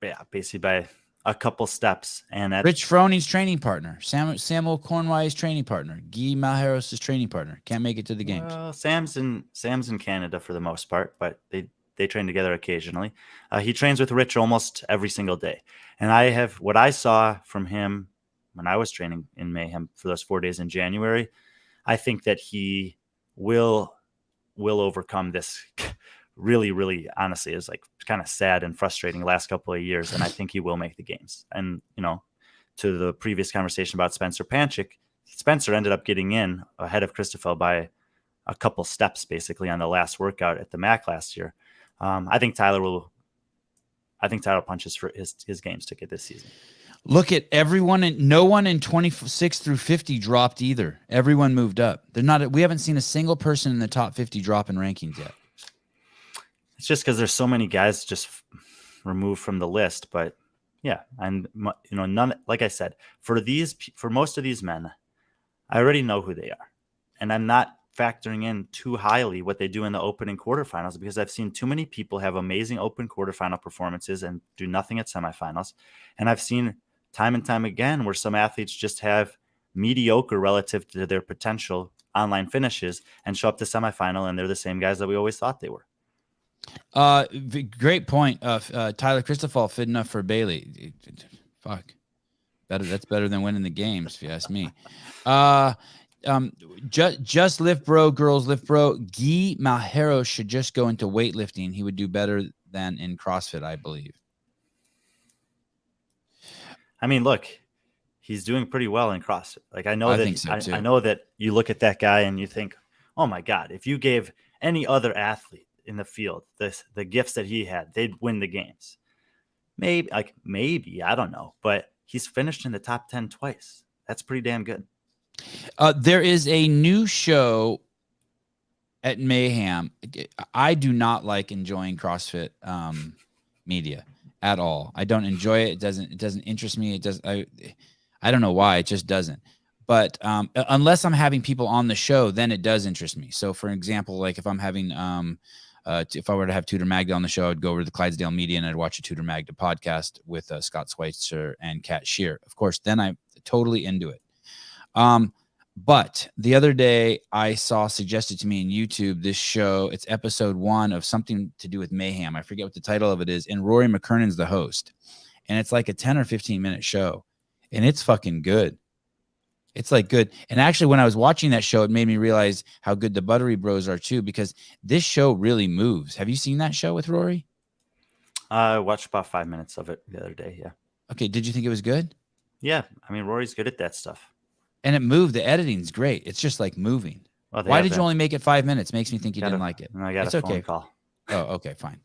Yeah, basically by a couple steps. And Rich Froning's training partner, Samuel Cornway's training partner, Guy Malheros' training partner, can't make it to the games. Well, Sam's in Canada for the most part, but they train together occasionally. He trains with Rich almost every single day. And what I saw from him when I was training in Mayhem for those 4 days in January, I think that he will overcome this really, really, honestly, is like kind of sad and frustrating the last couple of years. And I think he will make the games. And, to the previous conversation about Spencer Panchik, Spencer ended up getting in ahead of Christoffel by a couple steps, basically, on the last workout at the MAC last year. I think Tyler punches for his games ticket this season. Look at everyone, and no one in 26 through 50 dropped either. Everyone moved up. We haven't seen a single person in the top 50 drop in rankings yet. It's just because there's so many guys just removed from the list. But yeah, and none. Like I said, for most of these men, I already know who they are, and I'm not factoring in too highly what they do in the open and quarterfinals, because I've seen too many people have amazing open quarterfinal performances and do nothing at semifinals, and I've seen time and time again where some athletes just have mediocre relative to their potential online finishes and show up to semifinal, and they're the same guys that we always thought they were. Great point. Tyler Christoffel fit enough for Bailey. Fuck. That's better than winning the games, if you ask me. Just lift bro, girls lift bro. Guy Malheros should just go into weightlifting. He would do better than in CrossFit, I believe. I mean, look, he's doing pretty well in CrossFit. Like, I know that you look at that guy and you think, oh my God, if you gave any other athlete in the field the gifts that he had, they'd win the games. Maybe, I don't know, but he's finished in the top 10 twice. That's pretty damn good. There is a new show at Mayhem. I do not like enjoying CrossFit media at all. I don't enjoy it. It doesn't interest me. I don't know why. It just doesn't. But unless I'm having people on the show, then it does interest me. So, for example, like if I'm having if I were to have Tudor Magda on the show, I'd go over to the Clydesdale Media and I'd watch a Tudor Magda podcast with Scott Schweitzer and Kat Shear. Of course, then I'm totally into it. But the other day I saw suggested to me in YouTube this show. It's episode 1 of something to do with Mayhem. I forget what the title of it is. And Rory McKernan's the host. And it's like a 10 or 15 minute show. And it's fucking good. It's like good. And actually, when I was watching that show, it made me realize how good the Buttery Bros are too, because this show really moves. Have you seen that show with Rory? I watched about 5 minutes of it the other day. Yeah. Okay. Did you think it was good? Yeah. I mean, Rory's good at that stuff. And it moved. The editing's great. It's just like moving. Well, why did you only make it 5 minutes? Makes me think you didn't like it. I got a phone call. Oh, okay, fine.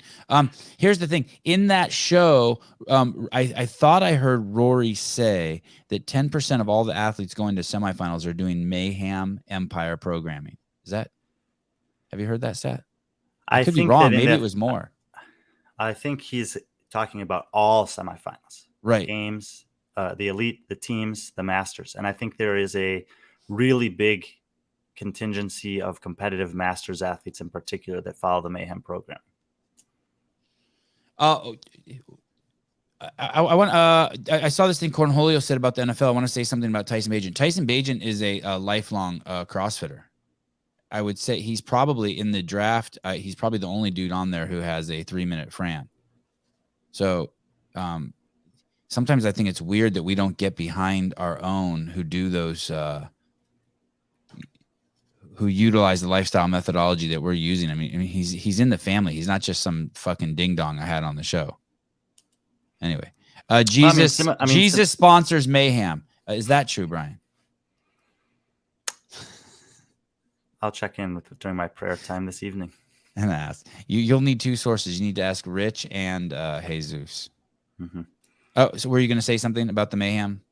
Here's the thing. In that show, I thought I heard Rory say that 10% of all the athletes going to semifinals are doing Mayhem Empire programming. Have you heard that stat? I could be wrong. Maybe it was more. I think he's talking about all semifinals. Right. Games, the elite, the teams, the masters. And I think there is a really big contingency of competitive masters athletes in particular that follow the Mayhem program. I saw this thing Cornholio said about the NFL. I want to say something about Tyson Bagent. Tyson Bagent is a lifelong CrossFitter. I would say he's probably in the draft. He's probably the only dude on there who has a 3-minute Fran. So sometimes I think it's weird that we don't get behind our own who do those who utilize the lifestyle methodology that we're using. I mean, he's in the family. He's not just some fucking ding dong I had on the show. Anyway, Jesus sponsors Mayhem. Is that true, Brian? I'll check in during my prayer time this evening and ask. You'll need 2 sources. You need to ask Rich and Jesus. Mm-hmm. Oh, so were you going to say something about the Mayhem?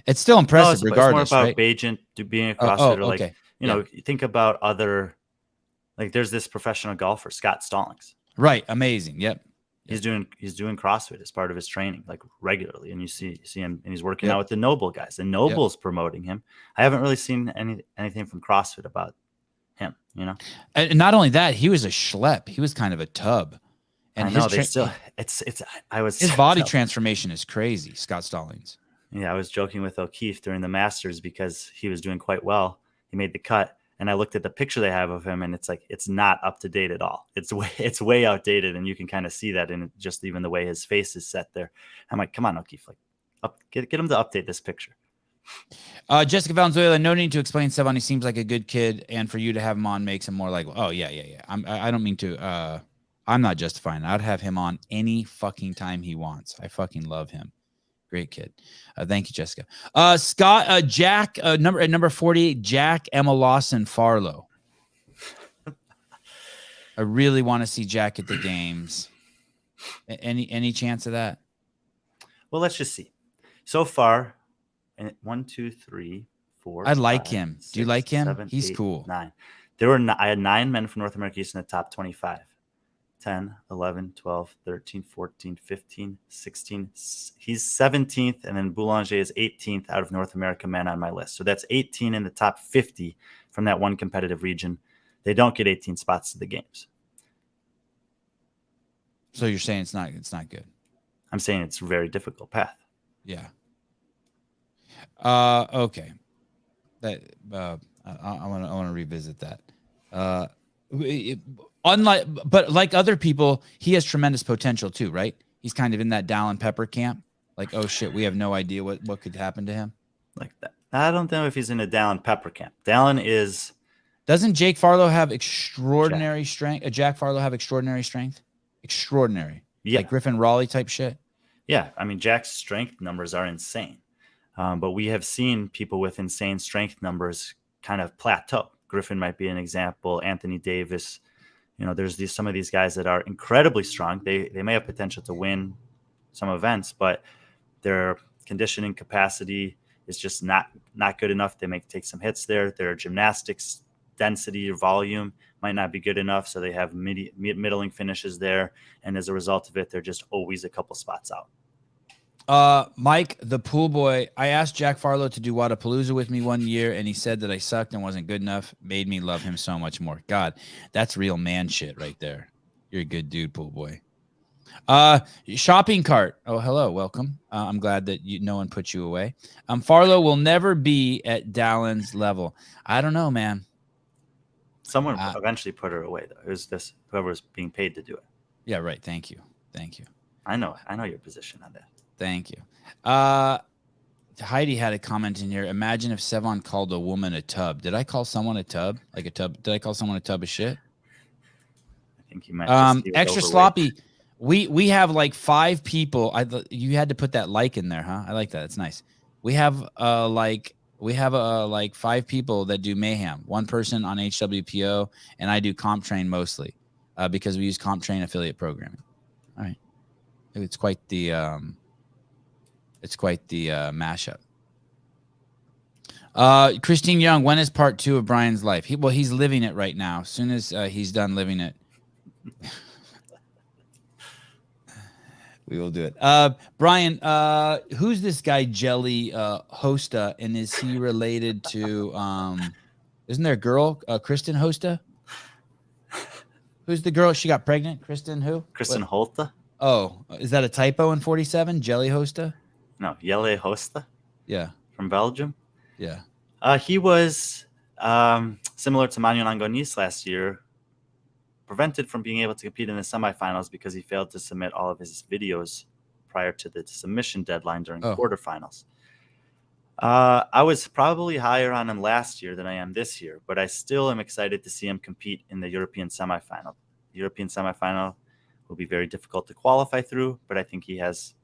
It's still impressive, regardless. It's more about right? Bagent being a CrossFitter. Okay. Think about other, like there's this professional golfer, Scott Stallings. Right. Amazing. Yep. He's doing CrossFit as part of his training, like regularly. And you see him, and he's working out with the Noble guys. And Noble's promoting him. I haven't really seen anything from CrossFit about him, you know? And not only that, he was a schlep. He was kind of a tub. And I know they still, his body transformation is crazy, Scott Stallings. Yeah, I was joking with O'Keefe during the Masters because he was doing quite well. He made the cut. And I looked at the picture they have of him, and it's like, it's not up to date at all. It's way outdated. And you can kind of see that in just even the way his face is set there. I'm like, come on, O'Keefe, like get him to update this picture. Jessica Valenzuela, no need to explain Sevan. He seems like a good kid. And for you to have him on makes him more like, oh yeah. I don't mean to, I'm not justifying it. I'd have him on any fucking time he wants. I fucking love him. Great kid. Thank you, Jessica. Scott, Jack, number 48, Jack Emma Lawson Farlow. I really want to see Jack at the games. Any chance of that? Well, let's just see. So far, 1, 2, 3, 4. I like him. 6, do you like him? 7, He's 8, cool. 9. I had 9 men from North America East in the top 25. 10, 11, 12, 13, 14, 15, 16. He's 17th, and then Boulanger is 18th out of North America men on my list. So that's 18 in the top 50 from that one competitive region. They don't get 18 spots to the games. So you're saying it's not good. I'm saying it's a very difficult path. Yeah. Okay. That I want to revisit that. But like other people, he has tremendous potential too, right? He's kind of in that Dallin Pepper camp. Like, oh shit, we have no idea what could happen to him. Like that. I don't know if he's in a Dallin Pepper camp. Dallin is. Doesn't Jake Farlow have extraordinary strength? Jack Farlow have extraordinary strength? Extraordinary. Yeah. Like Griffin Raleigh type shit? Yeah. I mean, Jack's strength numbers are insane. But we have seen people with insane strength numbers kind of plateau. Griffin might be an example. Anthony Davis. You know, there's some of these guys that are incredibly strong. They may have potential to win some events, but their conditioning capacity is just not good enough. They may take some hits there. Their gymnastics density or volume might not be good enough, so they have middling finishes there. And as a result of it, they're just always a couple spots out. Mike, the pool boy, I asked Jack Farlow to do Wadapalooza with me one year, and he said that I sucked and wasn't good enough. Made me love him so much more. God, that's real man shit right there. You're a good dude, pool boy. Shopping cart. Oh, hello. Welcome. I'm glad that no one put you away. Farlow will never be at Dallin's level. I don't know, man. Someone eventually put her away, though. It was whoever was being paid to do it. Yeah, right. Thank you. I know your position on that. Thank you. Heidi had a comment in here. Imagine if Sevan called a woman a tub. Did I call someone a tub? Like a tub? Did I call someone a tub of shit? I think you might. Extra sloppy. We have like 5 people. You had to put that like in there, huh? I like that. It's nice. We have like 5 people that do mayhem. 1 person on HWPO, and I do comp train mostly because we use comp train affiliate programming. All right. It's quite the mashup. Christine Young, when is part 2 of Brian's life? He's living it right now. As soon as he's done living it, we will do it. Brian, who's this guy Jelly Hosta, and is he related to isn't there a girl, Kristen Hosta? Who's the girl? She got pregnant. Kristen who? Kristen Holta. Oh, is that a typo in 47? Jelly Hosta? No, Jelle Hosta. Yeah. From Belgium. Yeah. He was similar to Manuel Angonis last year, prevented from being able to compete in the semifinals because he failed to submit all of his videos prior to the submission deadline during quarterfinals. I was probably higher on him last year than I am this year, but I still am excited to see him compete in the European semifinal. The European semifinal will be very difficult to qualify through, but I think it's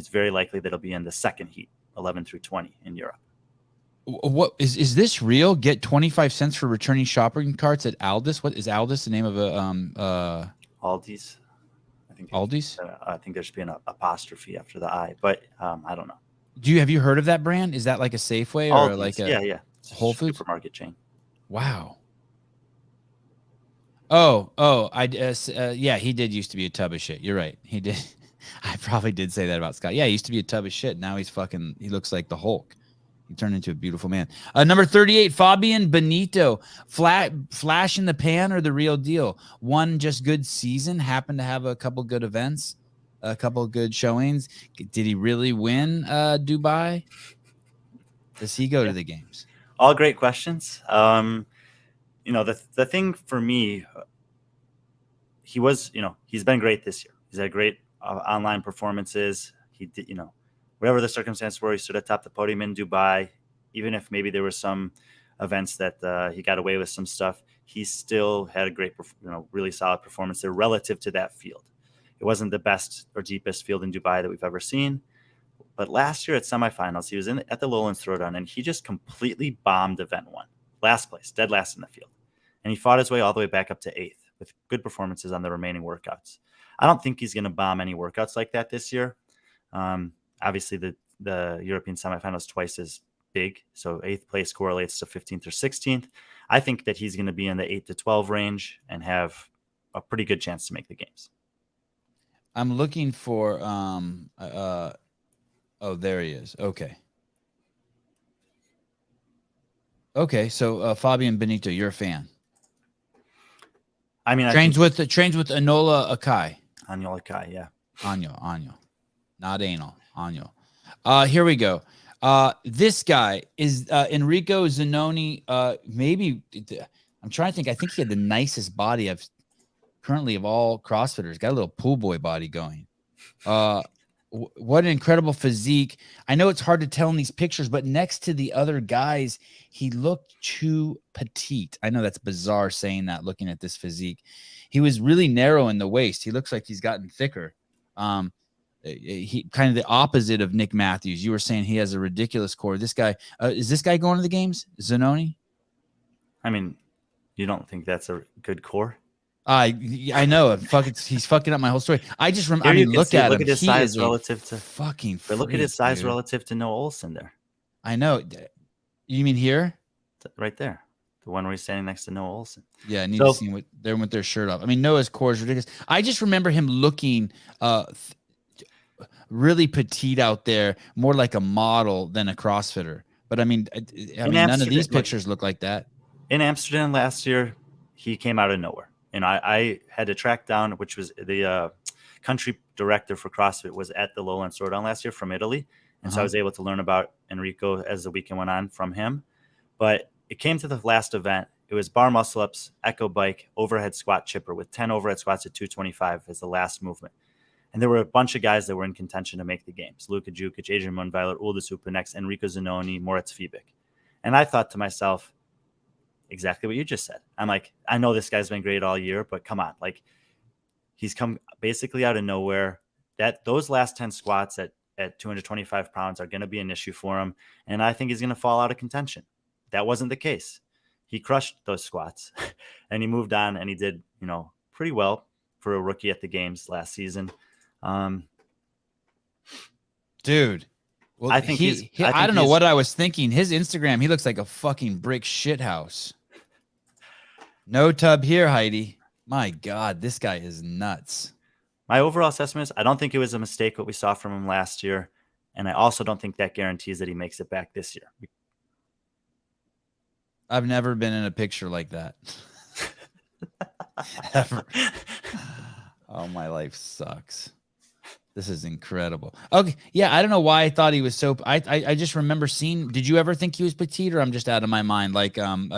very likely that he'll be in the second heat, 11 through 20 in Europe. What is this real? Get 25 cents for returning shopping carts at Aldis. What is Aldis? The name of a Aldi's. I think Aldi's. I think there should be an apostrophe after the I, but I don't know. Have you heard of that brand? Is that like a Safeway or Aldi's, like a it's a Whole Foods supermarket chain? Wow. Yeah, he did used to be a tub of shit. You're right. He did. I probably did say that about Scott. Yeah, he used to be a tub of shit. Now he looks like the Hulk. He turned into a beautiful man. Number 38, Fabian Benito. Flash in the pan or the real deal? One just good season, happened to have a couple good events, a couple good showings. Did he really win Dubai? Does he go to the games? All great questions. The thing for me, he's been great this year. He's had great online performances. He did, whatever the circumstance were, he stood atop the podium in Dubai. Even if maybe there were some events that he got away with some stuff, he still had a great, really solid performance there relative to that field. It wasn't the best or deepest field in Dubai that we've ever seen. But last year at semifinals, he was at the Lowlands Throwdown, and he just completely bombed event one. Last place, dead last in the field. And he fought his way all the way back up to 8th with good performances on the remaining workouts. I don't think he's going to bomb any workouts like that this year. Obviously, the European semifinals twice as big, so 8th place correlates to 15th or 16th. I think that he's going to be in the 8 to 12 range and have a pretty good chance to make the games. I'm looking for oh, there he is. Okay, so Fabian Benito, you're a fan. I mean, trains with Enola Akai. Enola Akai, yeah. Anyo, not anal. Anyo. Here we go. This guy is Enrico Zanoni. Maybe I'm trying to think. I think he had the nicest body I've currently of all CrossFitters. Got a little pool boy body going. What an incredible physique. I know it's hard to tell in these pictures, but next to the other guys, he looked too petite. I know that's bizarre saying that, looking at this physique. He was really narrow in the waist. He looks like he's gotten thicker. He kind of the opposite of Nick Matthews. You were saying he has a ridiculous core. This guy, is this guy going to the games? Zanoni? I mean, you don't think that's a good core? I know. He's fucking up my whole story. I just remember. I mean, look at him. Look at his size relative to fucking. But look at his size relative to Noah Olsen there. I know. You mean here? Right there, the one where he's standing next to Noah Olsen. Yeah, I need to see them with their shirt off. I mean, Noah's core is ridiculous. I just remember him looking really petite out there, more like a model than a CrossFitter. But I mean, none of these pictures look like that. In Amsterdam last year, he came out of nowhere. And I had to track down, which was the country director for CrossFit was at the Lowlands Throwdown last year from Italy. And so I was able to learn about Enrico as the weekend went on from him. But it came to the last event. It was bar muscle ups, echo bike, overhead squat chipper with 10 overhead squats at 225 as the last movement. And there were a bunch of guys that were in contention to make the games. Luka Jukic, Adrian Munweiler, Uldis Upanex, Enrico Zanoni, Moritz Fiebig. And I thought to myself, exactly what you just said. I'm like, I know this guy's been great all year, but come on. Like, he's come basically out of nowhere. Those last 10 squats at 225 pounds are going to be an issue for him. And I think he's going to fall out of contention. That wasn't the case. He crushed those squats and he moved on and he did, pretty well for a rookie at the games last season. Dude. Well, I think I don't know what I was thinking. His Instagram, he looks like a fucking brick shithouse. No tub here, Heidi. My God, this guy is nuts. My overall assessment is I don't think it was a mistake what we saw from him last year. And I also don't think that guarantees that he makes it back this year. I've never been in a picture like that. Ever. Oh, my life sucks. This is incredible. Okay, yeah, I don't know why I thought he was so. I just remember seeing. Did you ever think he was petite, or I'm just out of my mind? Like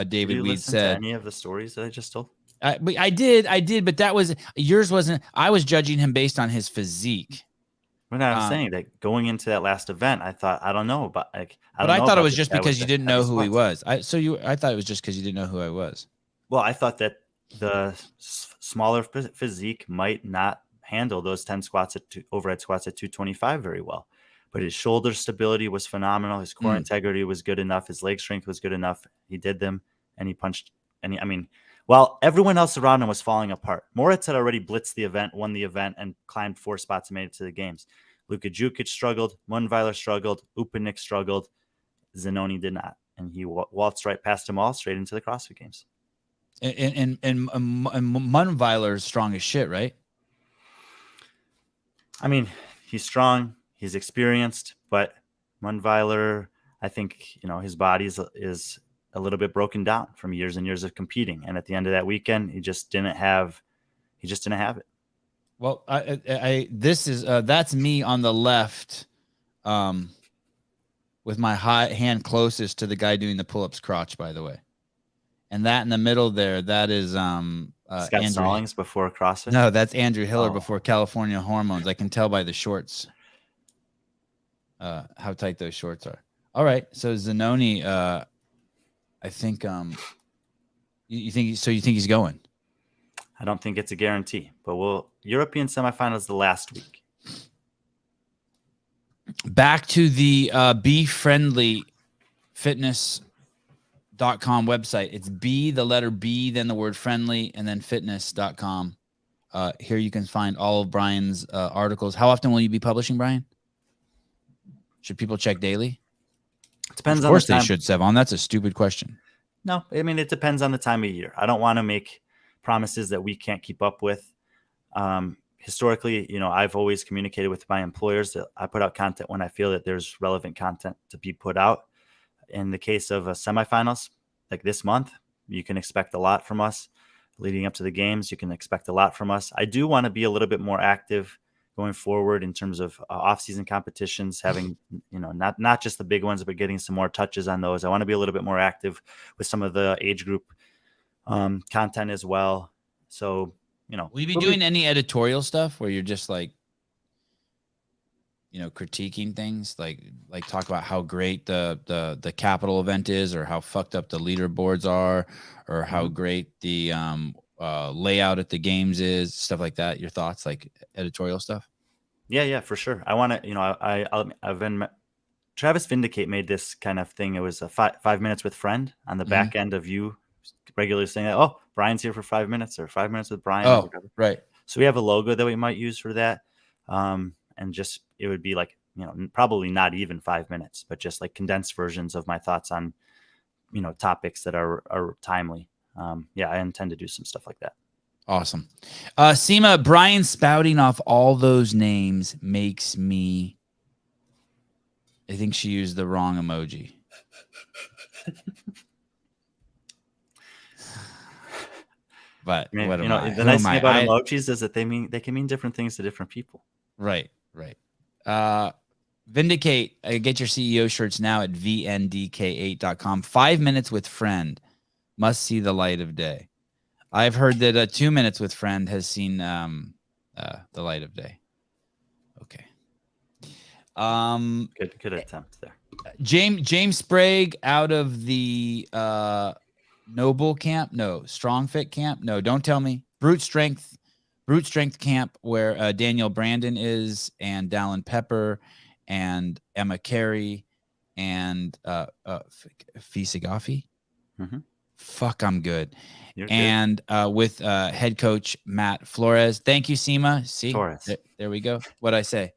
David Weed said. To any of the stories that I just told? I did, but that was yours. Wasn't I was judging him based on his physique. When I was saying that going into that last event, I thought I don't know, but I thought it was just because you didn't know who he was. I thought it was just because you didn't know who I was. Well, I thought that the smaller physique might not handle those 10 squats overhead squats at 225 very well, but his shoulder stability was phenomenal. His core integrity was good enough. His leg strength was good enough. He did them and he punched. And while everyone else around him was falling apart, Moritz had already blitzed the event, won the event, and climbed 4 spots and made it to the games. Luka Jukic struggled. Munweiler struggled. Upanik struggled. Zanoni did not. And he waltzed right past them all straight into the CrossFit Games. And Munweiler is strong as shit, right? I mean, he's strong. He's experienced. But Munweiler, I think, his body is a little bit broken down from years and years of competing. And at the end of that weekend, he just didn't have it. Well, that's me on the left, with my hand closest to the guy doing the pull-ups crotch, by the way. And that in the middle there, that is Scott Andrew Stallings before CrossFit. No, that's Andrew Hiller before California Hormones. I can tell by the shorts how tight those shorts are. All right, so Zanoni, I think you think he's going? I don't think it's a guarantee, but European semifinals the last week. Back to the Be Friendly Fitness.com website. It's the letter B, then the word friendly, and then fitness.com. Here you can find all of Brian's articles. How often will you be publishing, Brian? Should people check daily? It depends on the time. Of course they should, Sevan. That's a stupid question. No, I mean, it depends on the time of year. I don't want to make promises that we can't keep up with. Historically, I've always communicated with my employers that I put out content when I feel that there's relevant content to be put out. In the case of semifinals, like this month, you can expect a lot from us. Leading up to the games, you can expect a lot from us. I do want to be a little bit more active going forward in terms of off-season competitions, having, not just the big ones, but getting some more touches on those. I want to be a little bit more active with some of the age group content as well. So, will you be doing any editorial stuff where you're just like, critiquing things, like talk about how great the Capital event is, or how fucked up the leaderboards are, or how great the layout at the games is, stuff like that? Your thoughts, like editorial stuff? Yeah, for sure. I want to, I've been, Travis Vindicate made this kind of thing. It was a 5 minutes with friend on the back end of you regularly saying that, oh, Brian's here for 5 minutes, or 5 minutes with Brian. Oh, right. So we have a logo that we might use for that. And just, it would be like, probably not even 5 minutes, but just like condensed versions of my thoughts on, topics that are timely. I intend to do some stuff like that. Awesome. Seema, Brian spouting off all those names makes me, I think she used the wrong emoji. But what am I? The nice thing about emojis is that they can mean different things to different people. Right. Vindicate. Get your CEO shirts now at vndk8.com. 5 minutes with friend must see the light of day. I've heard that 2 minutes with friend has seen the light of day. Okay. Good attempt there. James Sprague out of the Noble camp. No, Strong Fit camp. No, don't tell me. Brute Strength camp, where Daniel Brandon is, and Dallin Pepper, and Emma Carey, and Fisagafi. Mm-hmm. Fuck, I'm good. You're and good. With head coach Matt Flores. Thank you, Seema. See, Flores. There we go. What'd I say?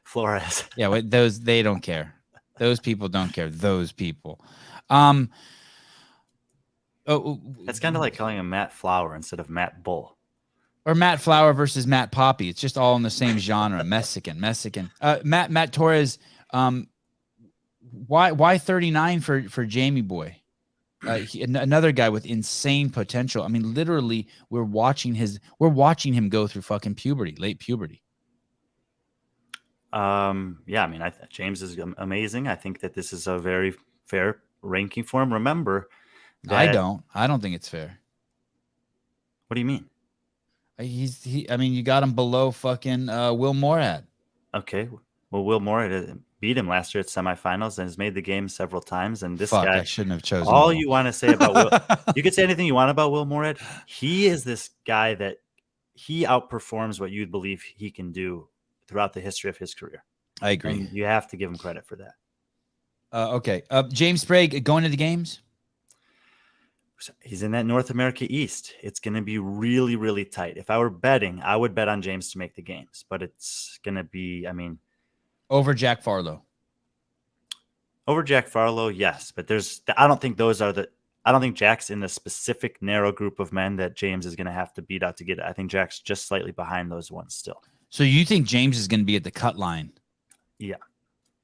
Flores. Yeah, they don't care. Those people don't care. Those people. That's kind of like calling him Matt Flower instead of Matt Bull. Or Matt Flower versus Matt Poppy. It's just all in the same genre. Mexican. Matt Torres. Why 39 for Jamie Boy? Another guy with insane potential. I mean, literally, we're watching him go through fucking late puberty. I mean, James is amazing. I think that this is a very fair ranking for him. Remember, I don't think it's fair. What do you mean? I mean, you got him below fucking Will Morad. Okay. Well, Will Morad beat him last year at semifinals and has made the game several times. And this guy, I shouldn't have chosen. All you want to say about Will, you could say anything you want about Will Morad. He is this guy that he outperforms what you'd believe he can do throughout the history of his career. I agree. And you have to give him credit for that. Okay. James Sprague going to the games. He's in that North America East. It's going to be really, really tight. If I were betting, I would bet on James to make the games, but it's going to be, over Jack Farlow. Over Jack Farlow, yes, but I don't think Jack's in the specific narrow group of men that James is going to have to beat out to get it. I think Jack's just slightly behind those ones still. So you think James is going to be at the cut line? Yeah.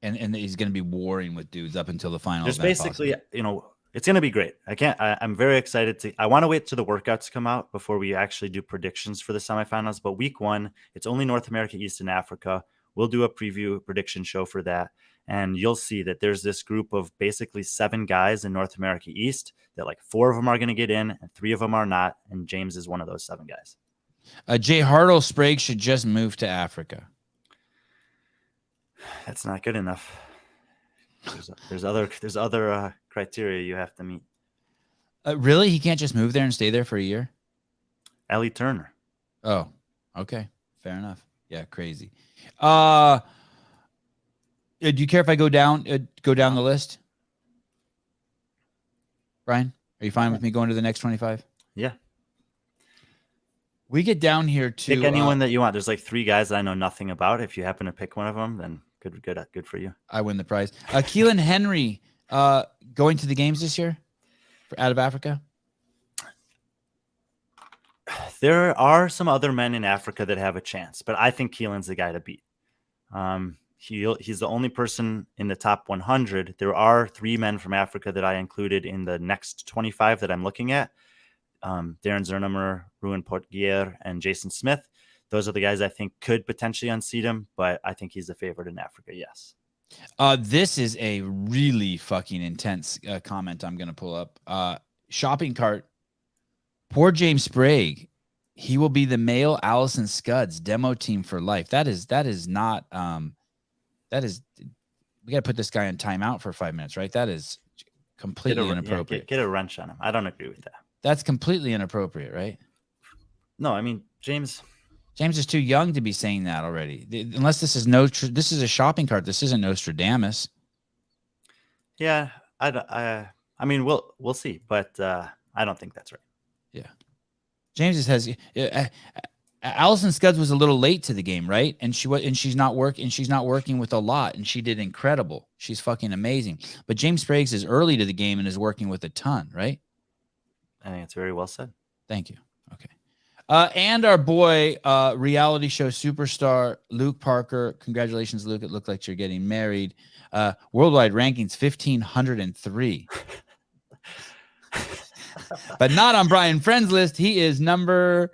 and he's going to be warring with dudes up until the final. There's event, basically, possibly. It's going to be great. I'm very excited I want to wait till the workouts come out before we actually do predictions for the semifinals. But week 1, it's only North America, East, and Africa. We'll do a preview prediction show for that. And you'll see that there's this group of basically 7 guys in North America East that like 4 of them are going to get in and 3 of them are not. And James is one of those 7 guys. Jay Hartle Sprague should just move to Africa. That's not good enough. There's other criteria you have to meet. Really? He can't just move there and stay there for a year? Ellie Turner. Oh, okay. Fair enough. Yeah, crazy. Do you care if I go down the list? Brian, are you fine with me going to the next 25? Yeah. We get down here to pick anyone that you want. There's like 3 guys that I know nothing about. If you happen to pick one of them, then good for you. I win the prize. Keelan Henry going to the games this year out of Africa. There are some other men in Africa that have a chance, but I think Keelan's the guy to beat. He's the only person in the top 100. There are 3 men from Africa that I included in the next 25 that I'm looking at. Darren Zernemer, Ruben Portier, and Jason Smith. Those are the guys I think could potentially unseat him, but I think he's the favorite in Africa, yes. This is a really fucking intense comment I'm going to pull up. Shopping cart. Poor James Sprague. He will be the male Allison Scudds demo team for life. That is not, we got to put this guy in timeout for 5 minutes, right? That is completely inappropriate. Get a wrench on him. I don't agree with that. That's completely inappropriate, right? No, I mean, James is too young to be saying that already. Unless this is a shopping cart. This isn't Nostradamus. Yeah, I mean, we'll see, but I don't think that's right. Yeah, James has. Allison Scudds was a little late to the game, right? And she's not working with a lot, and she did incredible. She's fucking amazing. But James Sprague is early to the game and is working with a ton, right? I think it's very well said. Thank you. Okay. And our boy, reality show superstar, Luke Parker. Congratulations, Luke. It looked like you're getting married. Worldwide rankings, 1,503. But not on Brian Friend's list. He is number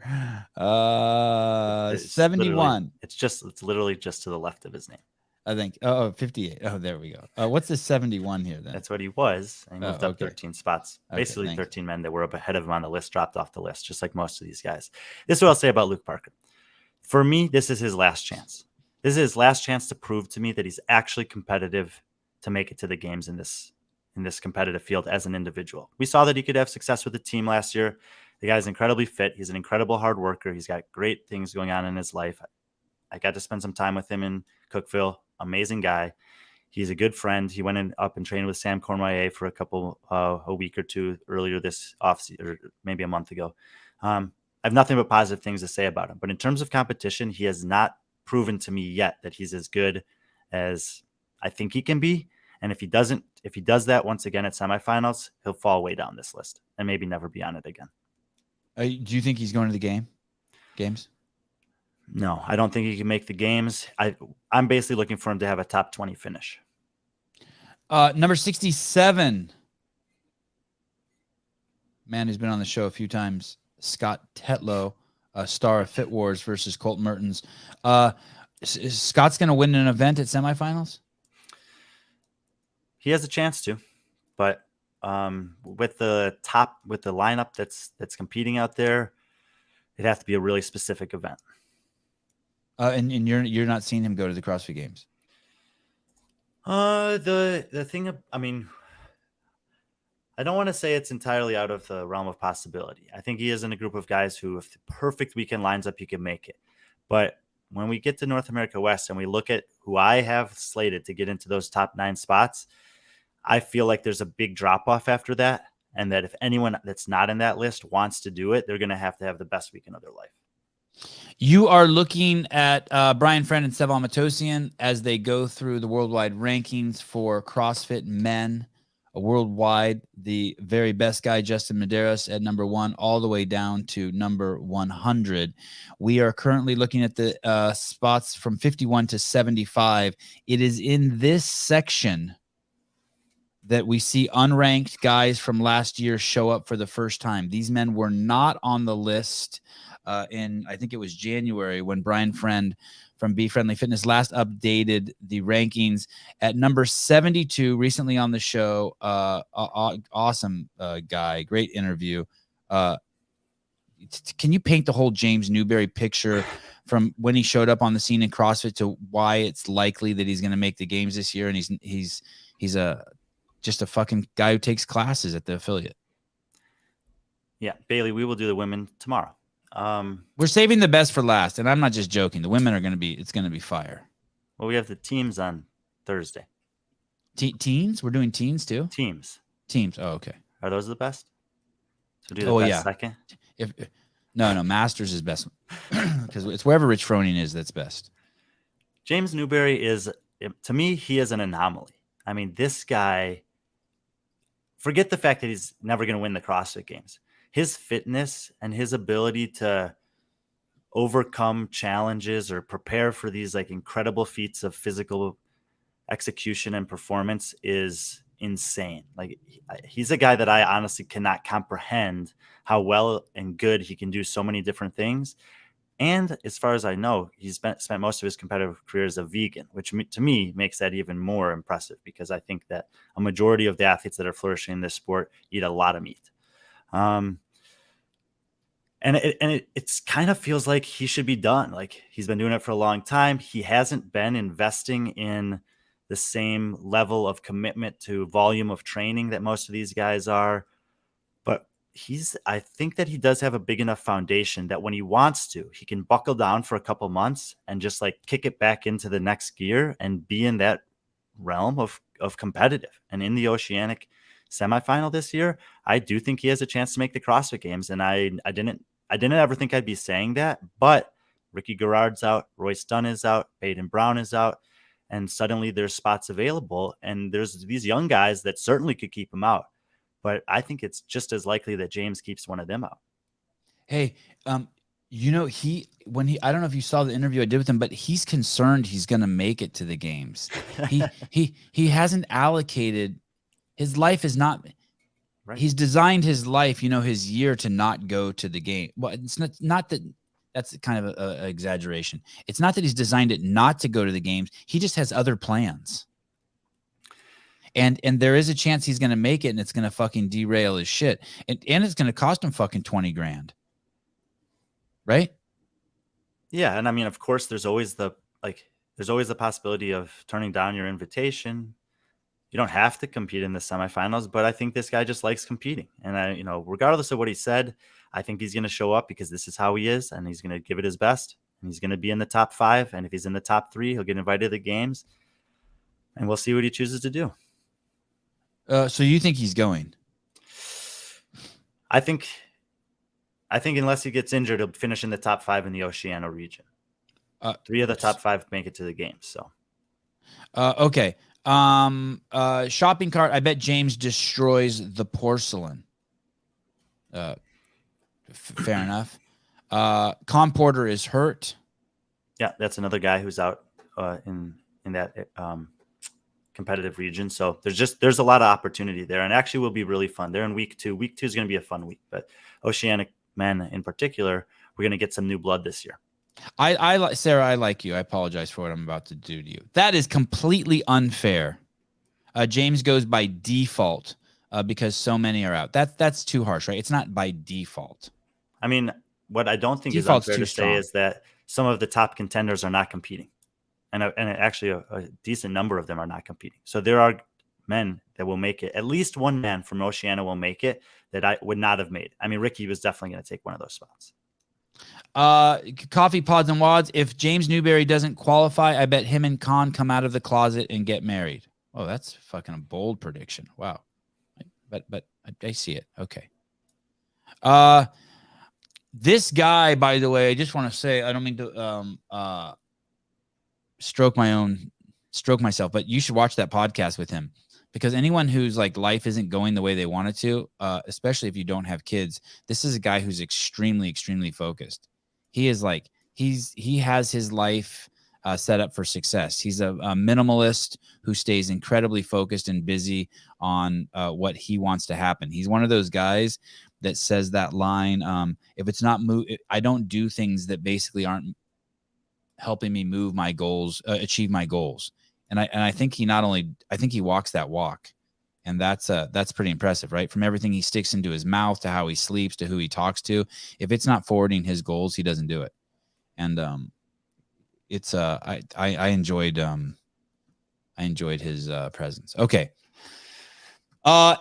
71. It's literally just to the left of his name. I think. 58. Oh, there we go. What's the 71 here then? That's what he was. And he moved up 13 spots. Basically, thanks. 13 men that were up ahead of him on the list dropped off the list, just like most of these guys. This is what I'll say about Luke Parker. For me, this is his last chance. This is his last chance to prove to me that he's actually competitive to make it to the games in this competitive field as an individual. We saw that he could have success with the team last year. The guy's incredibly fit. He's an incredible hard worker. He's got great things going on in his life. I got to spend some time with him in Cookeville. Amazing guy. He's a good friend. He went up and trained with Sam Cormier for a week or two earlier this offseason, or maybe a month ago. I have nothing but positive things to say about him. But in terms of competition, he has not proven to me yet that he's as good as I think he can be. And if he does that once again at semifinals, he'll fall way down this list and maybe never be on it again. Do you think he's going to the games? No, I don't think he can make the games. I'm basically looking for him to have a top 20 finish. Number 67. Man who's been on the show a few times. Scott Tetlow, star of Fit Wars versus Colt Mertens. Is Scott's going to win an event at semifinals? He has a chance to, but with the lineup that's competing out there, it has to be a really specific event. And you're not seeing him go to the CrossFit Games. The thing, I mean, I don't want to say it's entirely out of the realm of possibility. I think he is in a group of guys who, if the perfect weekend lines up, he can make it. But when we get to North America West and we look at who I have slated to get into those top 9 spots, I feel like there's a big drop off after that. And that if anyone that's not in that list wants to do it, they're going to have the best weekend of their life. You are looking at Brian Friend and Sevan Matosian as they go through the worldwide rankings for CrossFit men. Worldwide, the very best guy, Justin Medeiros, at number 1, all the way down to number 100. We are currently looking at the spots from 51 to 75. It is in this section that we see unranked guys from last year show up for the first time. These men were not on the list in, I think it was January, when Brian Friend from Be Friendly Fitness last updated the rankings. At number 72, recently on the show, awesome guy, great interview. Can you paint the whole James Newberry picture from when he showed up on the scene in CrossFit to why it's likely that he's going to make the games this year? And he's just a fucking guy who takes classes at the affiliate. Yeah, Bailey, we will do the women tomorrow. We're saving the best for last, and I'm not just joking. The women are it's going to be fire. Well, we have the teams on Thursday. Teens? We're doing teens too? Teams. Oh, okay. Are those the best? So do the best second? No, Masters is best because it's wherever Rich Froning is that's best. James Newberry is, to me, he is an anomaly. I mean, this guy, forget the fact that he's never going to win the CrossFit Games. His fitness and his ability to overcome challenges or prepare for these like incredible feats of physical execution and performance is insane. Like, he's a guy that I honestly cannot comprehend how well and good he can do so many different things. And as far as I know, he's spent most of his competitive career as a vegan, which to me makes that even more impressive, because I think that a majority of the athletes that are flourishing in this sport eat a lot of meat. And it's kind of feels like he should be done. Like, he's been doing it for a long time. He hasn't been investing in the same level of commitment to volume of training that most of these guys are. But I think that he does have a big enough foundation that when he wants to, he can buckle down for a couple months and just like kick it back into the next gear and be in that realm of competitive. And in the Oceanic semifinal this year, I do think he has a chance to make the CrossFit Games. And I didn't ever think I'd be saying that, but Ricky Garrard's out, Royce Dunn is out, Baden Brown is out, and suddenly there's spots available. And there's these young guys that certainly could keep him out. But I think it's just as likely that James keeps one of them out. Hey, I don't know if you saw the interview I did with him, but he's concerned he's going to make it to the games. He hasn't allocated. His life is not right. He's designed his life, his year to not go to the game. Well, it's not that. That's kind of an exaggeration. It's not that he's designed it not to go to the games. He just has other plans. And there is a chance he's going to make it, and it's going to fucking derail his shit. And it's going to cost him fucking $20,000. Right? Yeah. And I mean, of course, there's always the possibility of turning down your invitation. You don't have to compete in the semifinals, but I think this guy just likes competing. And regardless of what he said, I think he's going to show up because this is how he is, and he's going to give it his best, and he's going to be in the top 5. And if he's in the top 3, he'll get invited to the games, and we'll see what he chooses to do. So you think he's going? I think unless he gets injured, he'll finish in the top 5 in the Oceania region. 3 of the top 5 make it to the games. So, okay. Shopping cart. I bet James destroys the porcelain. Fair enough. Com Porter is hurt. Yeah, that's another guy who's out in that competitive region. So there's a lot of opportunity there, and actually will be really fun. They're in week 2. Week 2 is going to be a fun week, but Oceanic men in particular, we're going to get some new blood this year. Sarah, I like you. I apologize for what I'm about to do to you. That is completely unfair. James goes by default because so many are out. That's too harsh, right? It's not by default. I mean, what I don't think Default's is unfair to strong. say is that some of the top contenders are not competing. And actually a decent number of them are not competing. So there are men that will make it. At least one man from Oceania will make it that I would not have made. I mean, Ricky was definitely going to take one of those spots. Coffee Pods and Wads. If James Newberry doesn't qualify, I bet him and Khan come out of the closet and get married. Oh, that's fucking a bold prediction. Wow. But I see it. Okay. This guy, by the way, I just want to say, I don't mean to stroke myself, but you should watch that podcast with him. because anyone who's like life isn't going the way they want it to, especially if you don't have kids, this is a guy who's extremely, extremely focused. He is like, he has his life set up for success. He's a minimalist who stays incredibly focused and busy on what he wants to happen. He's one of those guys that says that line, if it's not I don't do things that basically aren't helping me move my goals, achieve my goals. And I think I think he walks that walk, and that's pretty impressive, right? From everything he sticks into his mouth to how he sleeps to who he talks to, if it's not forwarding his goals, he doesn't do it. And it's I enjoyed his presence. Okay.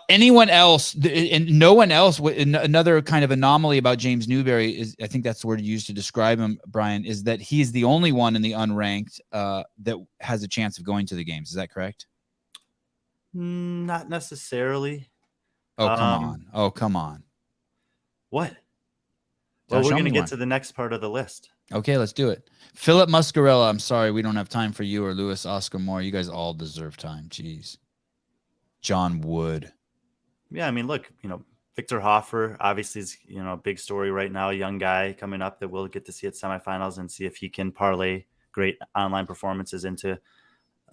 Anyone else, and no one else, another kind of anomaly about James Newberry is, I think that's the word you used to describe him, Brian, is that he's the only one in the unranked that has a chance of going to the games. Is that correct? Not necessarily. Oh, come on. Oh, come on. What? Well, we're going to get to the next part of the list. Okay, let's do it. Philip Muscarella. I'm sorry, we don't have time for you, or Lewis Oscar Moore. You guys all deserve time. Jeez. John Wood. Yeah, I mean, look, Victor Hoffer obviously is, a big story right now, a young guy coming up that we'll get to see at semifinals and see if he can parlay great online performances into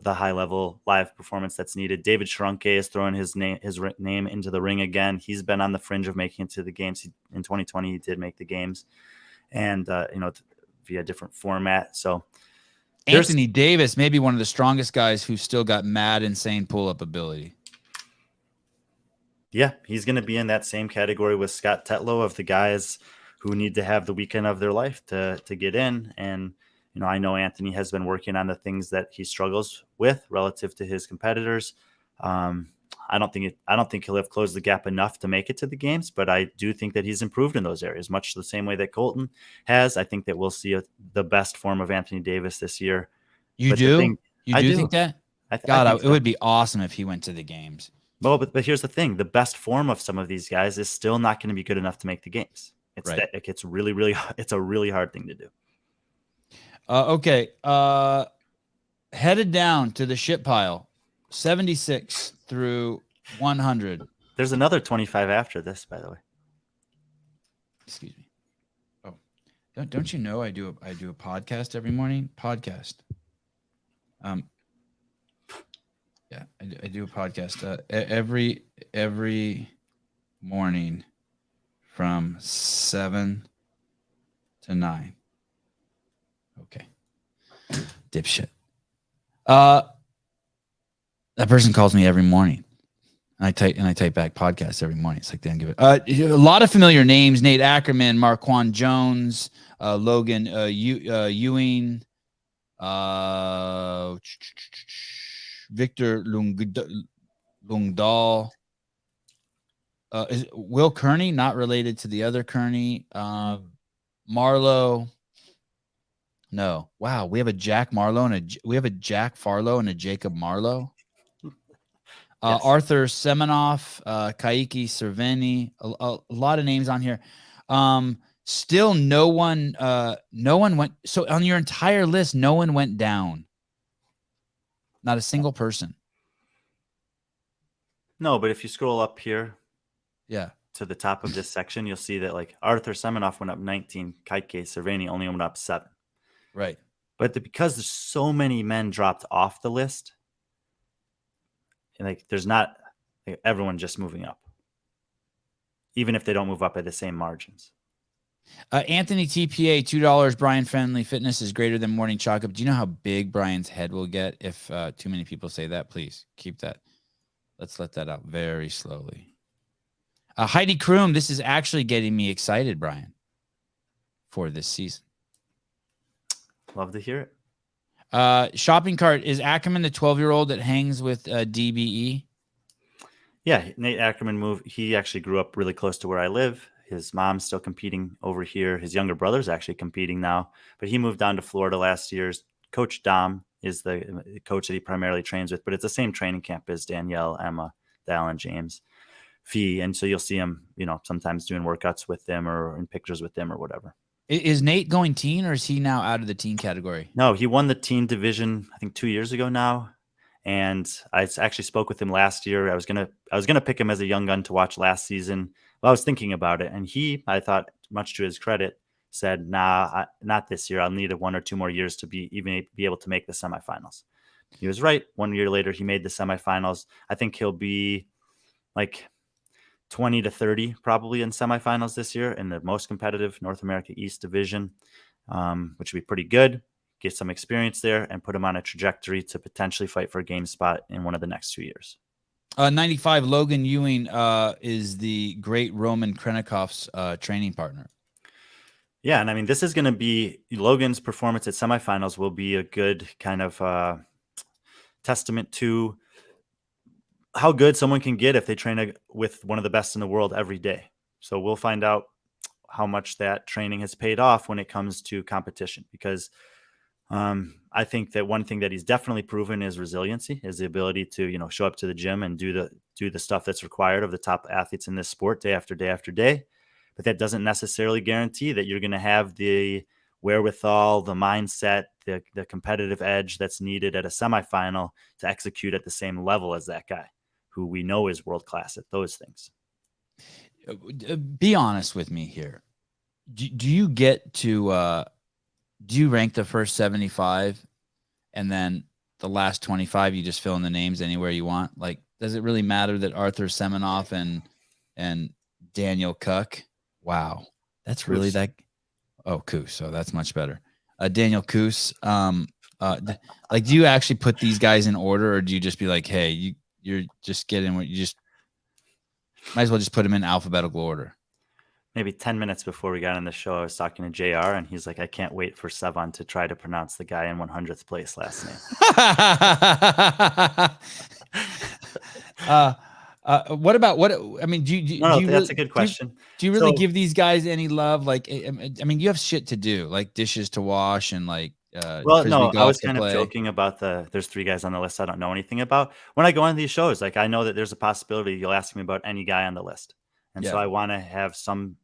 the high level live performance that's needed. David Schranke is throwing his name into the ring again. He's been on the fringe of making it to the games. In 2020, he did make the games, and via different format. So Anthony Davis, maybe one of the strongest guys who's still got mad, insane pull-up ability. Yeah, he's going to be in that same category with Scott Tetlow of the guys who need to have the weekend of their life to get in. And, I know Anthony has been working on the things that he struggles with relative to his competitors. I don't think he'll have closed the gap enough to make it to the games, but I do think that he's improved in those areas, much the same way that Colton has. I think that we'll see the best form of Anthony Davis this year. You do think that? God, it would be awesome if he went to the games. Well, but here's the thing: the best form of some of these guys is still not going to be good enough to make the games. It's right. It's really, really, it's a really hard thing to do. Okay. Headed down to the shit pile, 76 through 100. There's another 25 after this, by the way. Excuse me. Oh, don't you know I do a podcast every morning? Yeah, I do a podcast every morning from 7 to 9. Okay. Dipshit. That person calls me every morning. I type back podcasts every morning. It's like they don't give it. A lot of familiar names: Nate Ackerman, Marquand Jones, Logan Ewing, Victor Lungdahl, is Will Kearney, not related to the other Kearney. Marlowe. No. Wow. We have a Jack Marlowe we have a Jack Farlow and a Jacob Marlowe. Yes. Arthur Semenoff, Kaiki Cerveni, a lot of names on here. Still no one went. So on your entire list, no one went down. Not a single person. No, but if you scroll up here, yeah, to the top of this section, you'll see that like Arthur Semenoff went up 19, Kaike Cerveni only went up 7. Right. But because there's so many men dropped off the list, like there's not everyone just moving up, even if they don't move up at the same margins. Anthony TPA, $2. Brian Friendly Fitness is greater than morning chocolate. Do you know how big Brian's head will get if too many people say that? Please keep that. Let's let that out very slowly. Heidi Kroom, this is actually getting me excited, Brian, for this season. Love to hear it. Shopping cart, is Ackerman the 12-year-old that hangs with DBE? Yeah, Nate Ackerman moved. He actually grew up really close to where I live. His mom's still competing over here. His younger brother's actually competing now, but he moved down to Florida last year. Coach Dom is the coach that he primarily trains with, but it's the same training camp as Danielle, Emma, Dallin, James, Fee. And so you'll see him, sometimes doing workouts with them or in pictures with them or whatever. Is Nate going teen, or is he now out of the teen category? No, he won the teen division, I think 2 years ago now. And actually spoke with him last year. I was gonna pick him as a young gun to watch last season. Well, I was thinking about it, and I thought, much to his credit, said, "Nah, not this year. I'll need 1 or 2 more years to be able to make the semifinals." He was right. 1 year later, he made the semifinals. I think he'll be like 20 to 30 probably in semifinals this year in the most competitive North America East division, which would be pretty good. Get some experience there and put him on a trajectory to potentially fight for a game spot in one of the next 2 years. 95 Logan Ewing is the great Roman Krenikov's training partner. Yeah, and I mean, this is going to be Logan's performance at semifinals will be a good kind of testament to how good someone can get if they train with one of the best in the world every day. So we'll find out how much that training has paid off when it comes to competition, because I think that one thing that he's definitely proven is resiliency, is the ability to, show up to the gym and do the stuff that's required of the top athletes in this sport day after day after day. But that doesn't necessarily guarantee that you're going to have the wherewithal, the mindset, the competitive edge that's needed at a semifinal to execute at the same level as that guy who we know is world-class at those things. Be honest with me here. Do you get to, do you rank the first 75 and then the last 25, you just fill in the names anywhere you want? Like, does it really matter that Arthur Semenoff and Daniel Cook? Wow. That's really that. Oh, Coos. So that's much better. Daniel Coos. Like, do you actually put these guys in order, or do you just be like, hey, you're just getting what you just might as well just put them in alphabetical order? Maybe 10 minutes before we got on the show, I was talking to JR, and he's like, I can't wait for Sevan to try to pronounce the guy in 100th place last name. What about I mean, do you that's really, a good question. Do you really give these guys any love? Like, I mean, you have shit to do, like dishes to wash and like, well, no, I was kind of joking about there's 3 guys on the list I don't know anything about. When I go on these shows, like, I know that there's a possibility you'll ask me about any guy on the list. And so I want to have some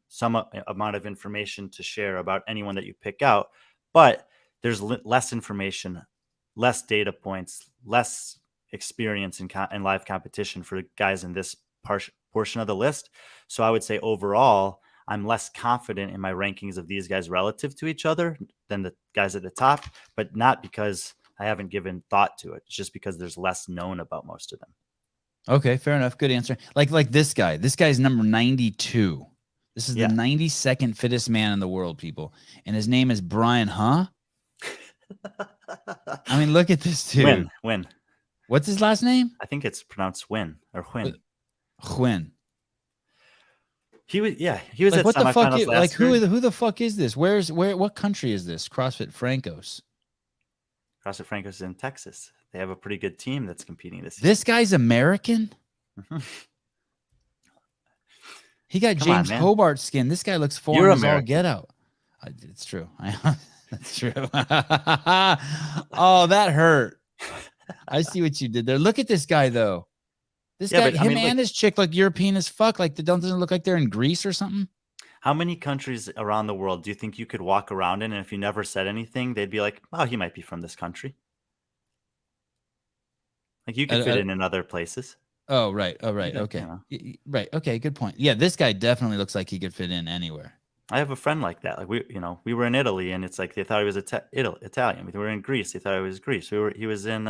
amount of information to share about anyone that you pick out. But there's less information, less data points, less experience in live competition for guys in this portion of the list. So I would say overall, I'm less confident in my rankings of these guys relative to each other than the guys at the top, but not because I haven't given thought to it. It's just because there's less known about most of them. Okay, fair enough. Good answer. Like this guy. This guy's number 92. This is the 92nd fittest man in the world, people. And his name is Brian, huh? I mean, look at this dude. Win. What's his last name? I think it's pronounced Win or Huyn. Huyn. He was like, at what the fuck? Semifinals Like, last year. who the fuck is this? What country is this? CrossFit Francos. CrossFit Francos is in Texas. They have a pretty good team that's competing this year. This guy's American? He got James Hobart skin. This guy looks foreign as all get out. It's true. That's true. Oh, that hurt. I see what you did there. Look at this guy, though. This guy, and his chick look European as fuck. Like, doesn't it look like they're in Greece or something? How many countries around the world do you think you could walk around in, and if you never said anything, they'd be like, oh, he might be from this country? Like, you could fit in other places. Oh, right. Oh, right. Okay. Right. Okay. Good point. Yeah, this guy definitely looks like he could fit in anywhere. I have a friend like that. Like, we were in Italy, and it's like they thought he was Italian. We were in Greece. They thought he was Greece. He was in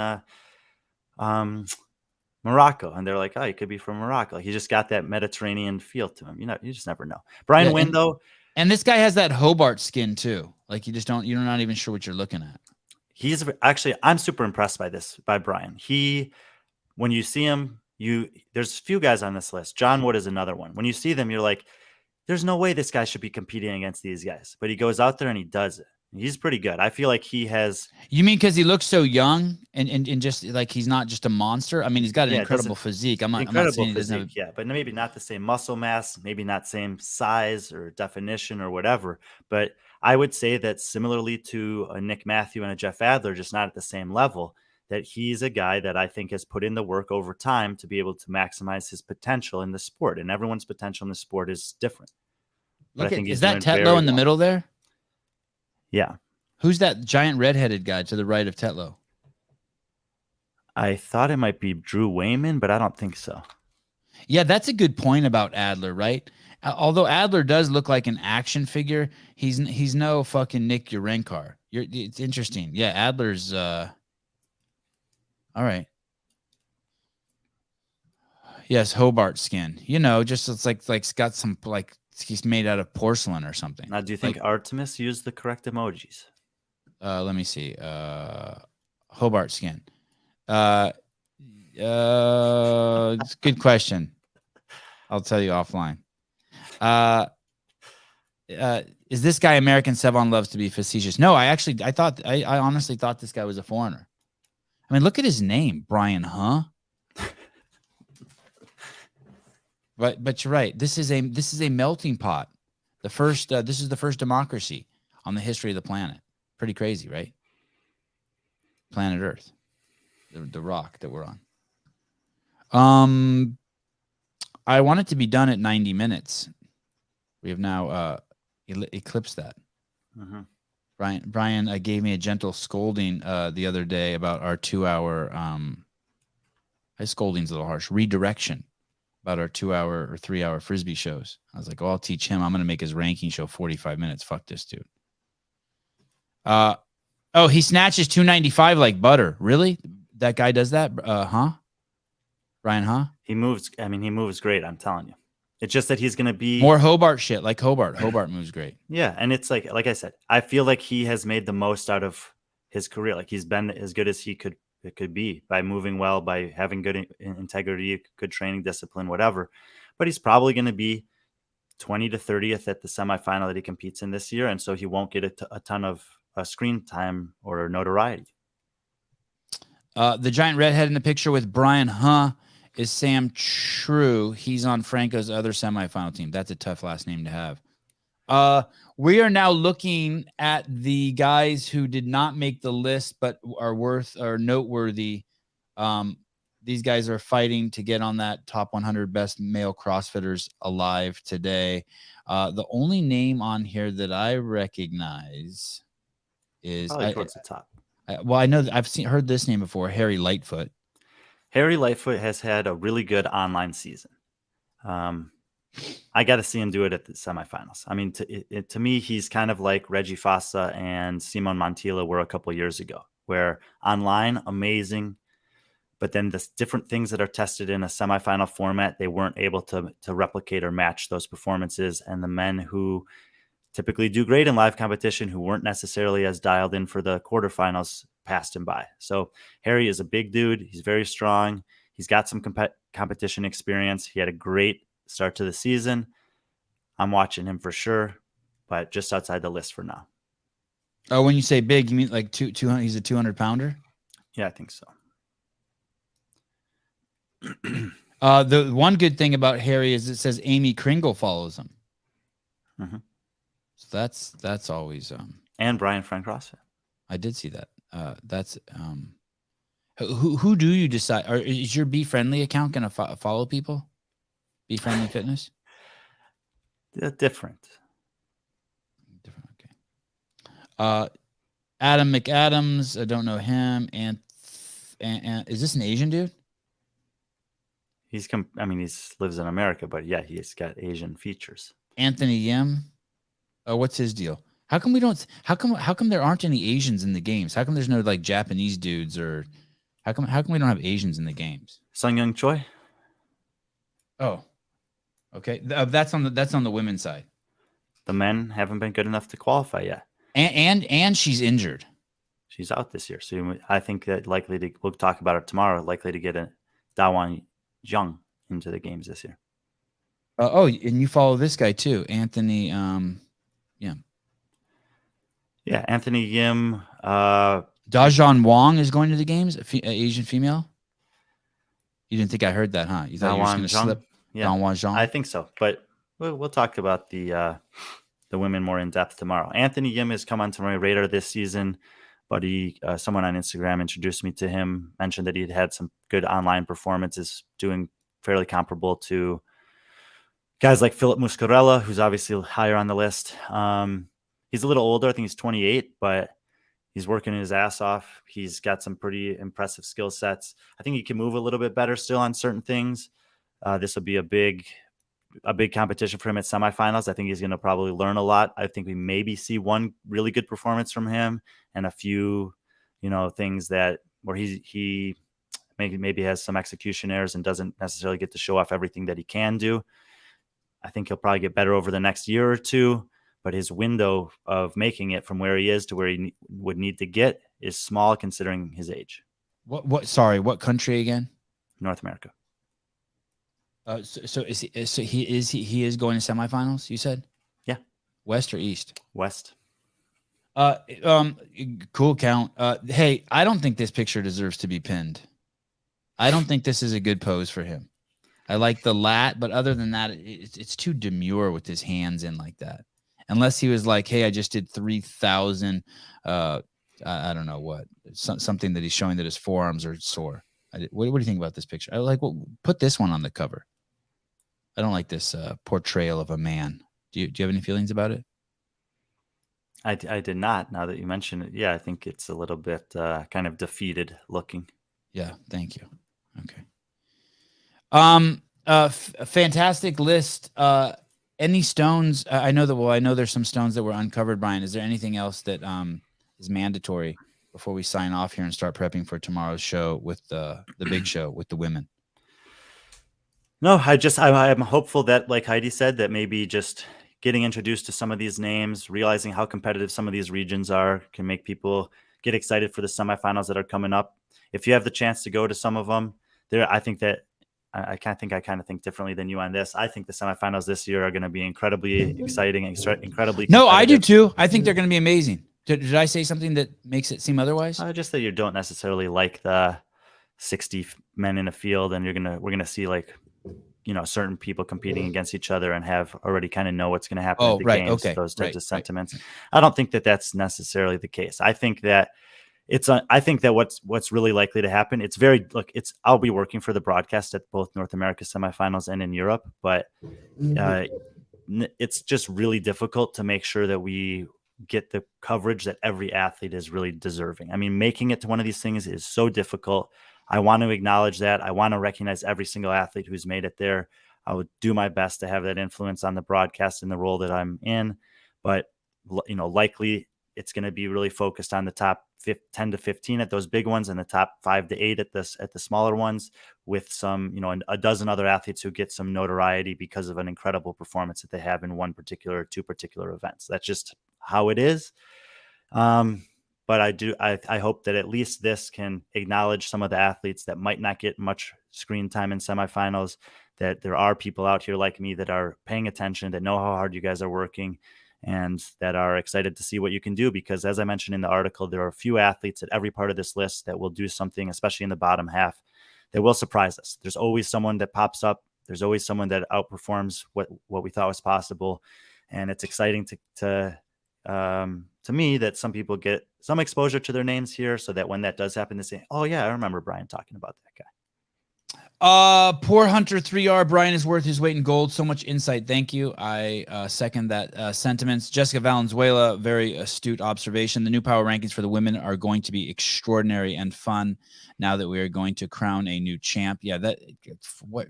Morocco, and they're like, oh, he could be from Morocco. He just got that Mediterranean feel to him. You just never know. Brian Wynn, though. And this guy has that Hobart skin too. Like, you're not even sure what you're looking at. He's actually, I'm super impressed by Brian. When you see him, there's a few guys on this list. John Wood is another one. When you see them, you're like, there's no way this guy should be competing against these guys. But he goes out there and he does it. He's pretty good. I feel like he has. You mean because he looks so young and just like he's not just a monster? I mean, he's got an incredible physique. I'm not saying he doesn't have. But maybe not the same muscle mass, maybe not same size or definition or whatever. But I would say that similarly to a Nick Matthew and a Jeff Adler, just not at the same level, that he's a guy that I think has put in the work over time to be able to maximize his potential in the sport. And everyone's potential in the sport is different. Is that Tetlow in the middle there? Yeah. Who's that giant redheaded guy to the right of Tetlow? I thought it might be Drew Wayman, but I don't think so. Yeah, that's a good point about Adler, right? Although Adler does look like an action figure, he's no fucking Nick Urenkar. It's interesting. Yeah, Adler's all right. Yes, Hobart skin. You know, just it's like got some like he's made out of porcelain or something. Now, do you think like, Artemis used the correct emojis? Let me see. Hobart skin. It's a good question. I'll tell you offline. Is this guy American? Sevan loves to be facetious. No, I honestly thought this guy was a foreigner. I mean, look at his name, Brian, huh? But you're right. This is a melting pot. This is the first democracy on the history of the planet. Pretty crazy, right? Planet Earth, the rock that we're on. I want it to be done at 90 minutes. We have now eclipsed that. Mm-hmm. Brian gave me a gentle scolding the other day about our 2-hour. His scolding's a little harsh. Redirection about our 2-hour or 3-hour frisbee shows. I was like, "Oh, I'll teach him. I'm going to make his ranking show 45 minutes. Fuck this dude." Oh, he snatches 295 like butter. Really? That guy does that? Huh? Brian, huh? He moves great. I'm telling you. It's just that he's going to be more Hobart shit, like Hobart. Hobart moves great. Yeah, and it's like I said, I feel like he has made the most out of his career. Like he's been as good as he could be by moving well, by having good integrity, good training discipline, whatever. But he's probably going to be 20 to 30th at the semifinal that he competes in this year, and so he won't get a ton of screen time or notoriety. The giant redhead in the picture with Brian, huh? Is Sam True. He's on Franco's other semifinal team. That's a tough last name to have. We are now looking at the guys who did not make the list but are noteworthy. These guys are fighting to get on that top 100 best male CrossFitters alive today. The only name on here that I recognize is towards the top. I know I've heard this name before, Harry Lightfoot. Harry Lightfoot has had a really good online season. I got to see him do it at the semifinals. I mean, to me, he's kind of like Reggie Fossa and Simon Montilla were a couple years ago, where online, amazing, but then the different things that are tested in a semifinal format, they weren't able to replicate or match those performances. And the men who typically do great in live competition, who weren't necessarily as dialed in for the quarterfinals, passed him by. So Harry is a big dude. He's very strong. He's got some competition experience. He had a great start to the season. I'm watching him for sure, but just outside the list for now. Oh, when you say big, you mean like 200? He's a 200 pounder? Yeah, I think so. The one good thing about Harry is it says Amy Kringle follows him. Mm-hmm. So that's always and Brian Frank CrossFit. I did see that. That's who do you decide? Or is your Be Friendly account gonna follow people? Be Friendly Fitness. Different. Okay. Adam McAdams. I don't know him. And is this an Asian dude? He lives in America, but yeah, he's got Asian features. Anthony Yim. Oh, what's his deal? How come we don't? How come there aren't any Asians in the games? How come there's no like Japanese dudes or? How come we don't have Asians in the games? Sung Young Choi. Oh, okay. That's on the women's side. The men haven't been good enough to qualify yet. And she's injured. She's out this year, so I think that we'll talk about it tomorrow. Likely to get a Dawan Zhang into the games this year. And you follow this guy too, Anthony. Yeah, Anthony Yim. Dajan Wong is going to the games. Asian female. You didn't think I heard that, huh? You thought you were going to slip. Yeah, Dawan Zhang. I think so, but we'll talk about the women more in depth tomorrow. Anthony Yim has come onto my radar this season, but someone on Instagram introduced me to him, mentioned that he'd had some good online performances, doing fairly comparable to guys like Philip Muscarella, who's obviously higher on the list. He's a little older. I think he's 28, but He's working his ass off. He's got some pretty impressive skill sets. I think he can move a little bit better still on certain things. This will be a big competition for him at semifinals. I think he's going to probably learn a lot. I think we maybe see one really good performance from him and a few, things that where he maybe has some execution errors and doesn't necessarily get to show off everything that he can do. I think he'll probably get better over the next year or two, but his window of making it from where he is to where he would need to get is small considering his age. What country again? North America. So he is going to semifinals, you said? Yeah. West or East? West. Cool count. Hey, I don't think this picture deserves to be pinned. I don't think this is a good pose for him. I like the lat, but other than that, it's too demure with his hands in like that. Unless he was like, hey, I just did 3,000, I don't know what, something that he's showing that his forearms are sore. What do you think about this picture? I like, put this one on the cover. I don't like this portrayal of a man. Do you have any feelings about it? I did not. Now that you mention it, yeah, I think it's a little bit kind of defeated looking. Yeah, thank you. Okay. Fantastic list. Any stones? I know there's some stones that were uncovered, Brian. Is there anything else that is mandatory before we sign off here and start prepping for tomorrow's show with the big show with the women? No, I'm hopeful that, like Heidi said, that maybe just getting introduced to some of these names, realizing how competitive some of these regions are, can make people get excited for the semifinals that are coming up. If you have the chance to go to some of them, I think that I kind of think differently than you on this. I think the semifinals this year are going to be incredibly exciting and incredibly competitive. No, I do too. I think they're going to be amazing. Did I say something that makes it seem otherwise? Just that you don't necessarily like the 60 men in a field, and we're gonna see like, certain people competing against each other and have already kind of know what's going to happen at the games. Okay. Those types of sentiments. Right. I don't think that that's necessarily the case. I think that what's really likely to happen. I'll be working for the broadcast at both North America semifinals and in Europe, but it's just really difficult to make sure that we get the coverage that every athlete is really deserving. I mean, making it to one of these things is so difficult. I want to acknowledge that. I want to recognize every single athlete who's made it there. I would do my best to have that influence on the broadcast in the role that I'm in, but likely it's going to be really focused on the top 10 to 15 at those big ones and the top 5 to 8 at the smaller ones, with some, a dozen other athletes who get some notoriety because of an incredible performance that they have in one particular or two particular events. That's just how it is. But I hope that at least this can acknowledge some of the athletes that might not get much screen time in semifinals, that there are people out here like me that are paying attention, that know how hard you guys are working, and that are excited to see what you can do. Because as I mentioned in the article, there are a few athletes at every part of this list that will do something, especially in the bottom half, that will surprise us. There's always someone that pops up. There's always someone that outperforms what we thought was possible. And it's exciting to me that some people get some exposure to their names here, so that when that does happen, they say, oh yeah, I remember Brian talking about that guy. Poor Hunter 3R. Brian is worth his weight in gold. So much insight. Thank you. I second that sentiments. Jessica Valenzuela, very astute observation. The new power rankings for the women are going to be extraordinary and fun now that we are going to crown a new champ. Yeah,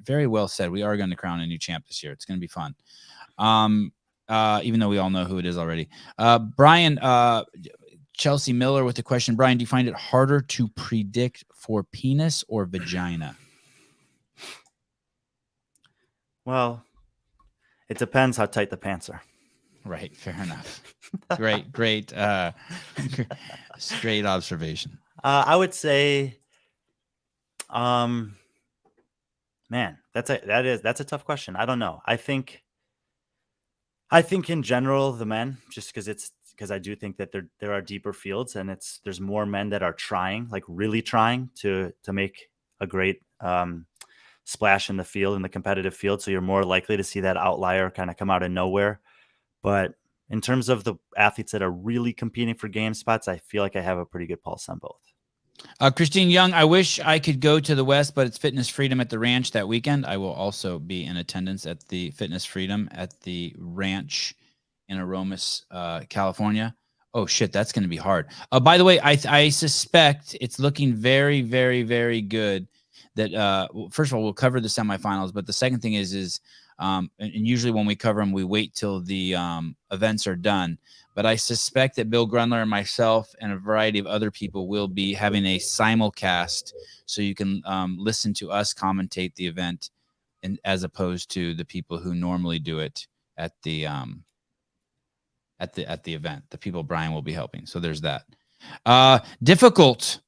very well said. We are going to crown a new champ this year. It's going to be fun. Even though we all know who it is already. Brian, Chelsea Miller with the question. Brian, do you find it harder to predict for penis or vagina? Well, it depends how tight the pants are. Right. Fair enough. Great straight observation. I would say, man, that's a tough question. I don't know. I think in general, the men, just because I do think that there are deeper fields, and there's more men that are trying, like really trying to make a great splash in the field, in the competitive field. So you're more likely to see that outlier kind of come out of nowhere. But in terms of the athletes that are really competing for game spots, I feel like I have a pretty good pulse on both. Christine Young, I wish I could go to the West, but it's Fitness Freedom at the ranch that weekend. I will also be in attendance at the Fitness Freedom at the ranch in Aromas, California. Oh shit, that's going to be hard. By the way, I suspect it's looking very, very, very good that first of all, we'll cover the semifinals, but the second thing is and usually when we cover them, we wait till the events are done. But I suspect that Bill Grundler and myself and a variety of other people will be having a simulcast, so you can listen to us commentate the event, and as opposed to the people who normally do it at the event, the people Brian will be helping. So there's that. Difficult.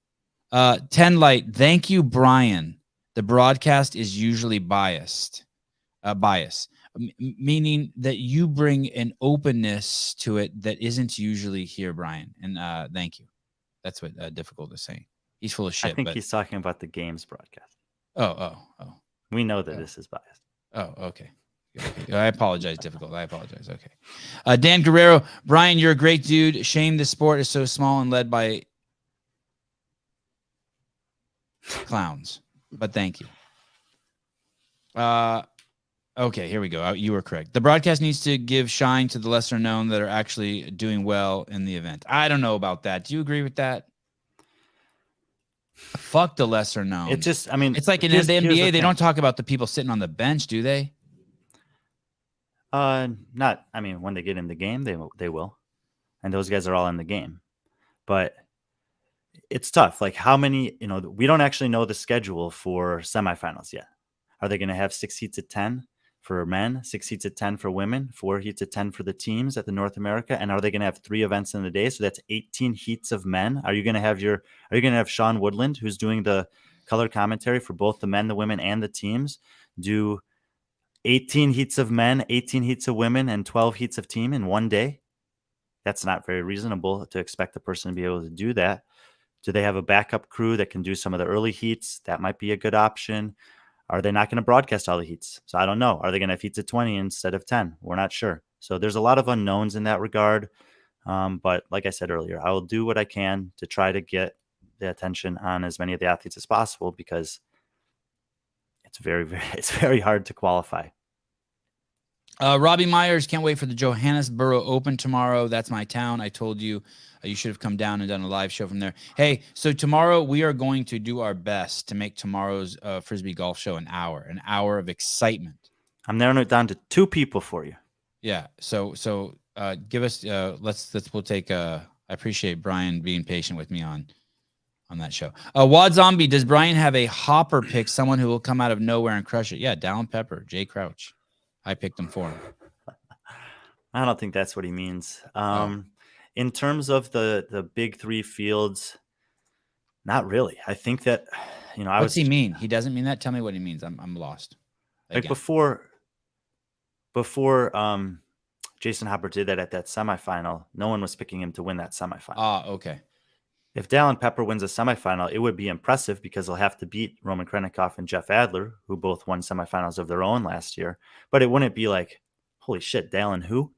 10 light. Thank you, Brian. The broadcast is usually biased. Meaning that you bring an openness to it that isn't usually here, Brian. And thank you. That's what difficult is saying. He's full of shit. I think he's talking about the games broadcast. Oh. We know that this is biased. Oh, okay. I apologize, difficult. I apologize. Okay. Dan Guerrero, Brian, you're a great dude. Shame the sport is so small and led by clowns. But thank you. Okay, here we go. You were correct. The broadcast needs to give shine to the lesser known that are actually doing well in the event. I don't know about that. Do you agree with that? Fuck the lesser known. It's like in the NBA, they don't talk about the people sitting on the bench, do they? When they get in the game, they will. And those guys are all in the game. But it's tough. Like how many, we don't actually know the schedule for semifinals yet. Are they going to have 6 heats at 10 for men, 6 heats at 10 for women, 4 heats at 10 for the teams at the North America? And are they going to have 3 events in the day? So that's 18 heats of men. Are you going to have Sean Woodland, who's doing the color commentary for both the men, the women, and the teams, do 18 heats of men, 18 heats of women, and 12 heats of team in one day? That's not very reasonable to expect the person to be able to do that. Do they have a backup crew that can do some of the early heats? That might be a good option. Are they not going to broadcast all the heats? So I don't know. Are they going to have heats at 20 instead of 10? We're not sure. So there's a lot of unknowns in that regard. But like I said earlier, I will do what I can to try to get the attention on as many of the athletes as possible, because it's very hard to qualify. Robbie Myers, can't wait for the Johannesburg Open tomorrow. That's my town. I told you you should have come down and done a live show from there. Hey, so tomorrow we are going to do our best to make tomorrow's Frisbee golf show an hour of excitement. I'm narrowing it down to 2 people for you. Yeah. So give us, we'll take, I appreciate Brian being patient with me on that show. Wad Zombie, does Brian have a hopper pick, someone who will come out of nowhere and crush it? Yeah. Dallin Pepper, Jay Crouch. I picked him for him. I don't think that's what he means. In terms of the big 3 fields, not really. I think that, What's he mean? He doesn't mean that. Tell me what he means. I'm lost. Again. Like before Jason Hopper did that at that semifinal, no one was picking him to win that semifinal. Okay. If Dallin Pepper wins a semifinal, it would be impressive because he'll have to beat Roman Krennikov and Jeff Adler, who both won semifinals of their own last year. But it wouldn't be like, holy shit, Dallin who?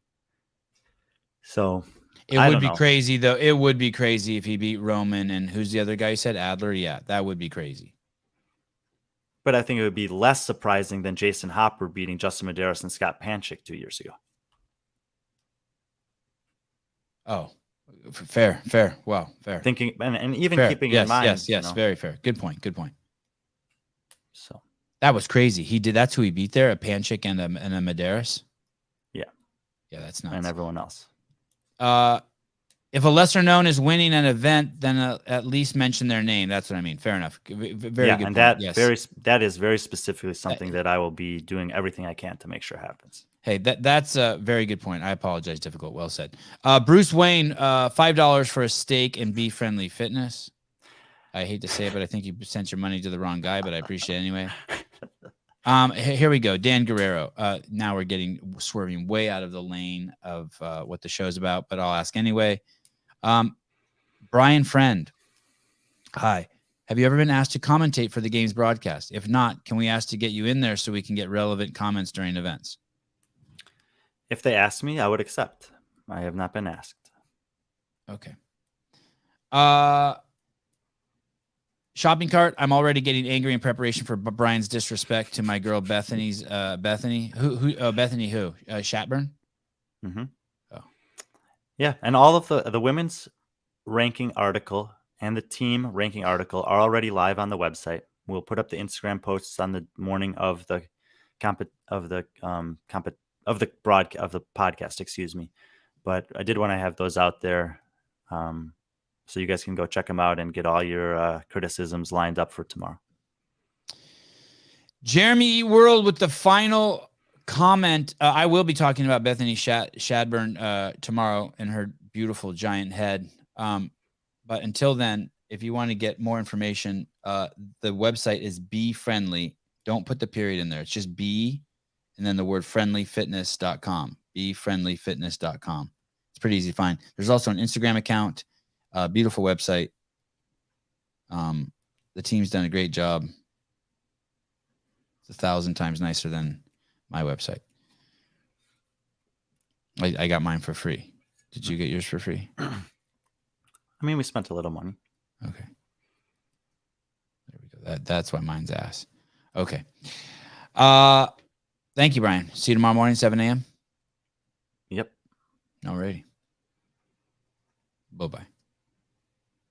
So it would be crazy, though. It would be crazy if he beat Roman and who's the other guy you said? Adler? Yeah, that would be crazy. But I think it would be less surprising than Jason Hopper beating Justin Medeiros and Scott Panchik 2 years ago. Oh. Fair. Wow, fair. Thinking and even fair. Keeping in mind. Yes, very fair. Good point. So that was crazy. He did. That's who he beat there, a Panchik and a Medeiros. Yeah, that's nuts. And everyone else. If a lesser known is winning an event, then at least mention their name. That's what I mean. Fair enough. Very good. And point. that is very specifically something that I will be doing everything I can to make sure happens. Hey, that's a very good point. I apologize. Difficult. Well said. Bruce Wayne, $5 for a steak and Be Friendly Fitness. I hate to say it, but I think you sent your money to the wrong guy, but I appreciate it anyway. Here we go. Dan Guerrero. Now we're swerving way out of the lane of what the show's about, but I'll ask anyway. Brian Friend. Hi. Have you ever been asked to commentate for the game's broadcast? If not, can we ask to get you in there so we can get relevant comments during events? If they asked me, I would accept. I have not been asked. Okay. Shopping cart. I'm already getting angry in preparation for Brian's disrespect to my girl Bethany's. Bethany. Who? Bethany who? Shatburn? Mm-hmm. Oh. Yeah, and all of the women's ranking article and the team ranking article are already live on the website. We'll put up the Instagram posts on the morning of the podcast, excuse me. But I did want to have those out there, so you guys can go check them out and get all your criticisms lined up for tomorrow. Jeremy E. World with the final comment. I will be talking about Bethany Shadburn tomorrow and her beautiful giant head. But until then, if you want to get more information, the website is Be Friendly. Don't put the period in there. It's just be and then the word friendlyfitness.com. BeFriendlyFitness.com. It's pretty easy to find. There's also an Instagram account. Beautiful website. The team's done a great job. It's 1,000 times nicer than my website. I got mine for free. Did you get yours for free? I mean, we spent a little money. Okay. There we go. That's why mine's ass. Okay. Thank you, Brian. See you tomorrow morning, 7 a.m. Yep. Alrighty. Bye-bye.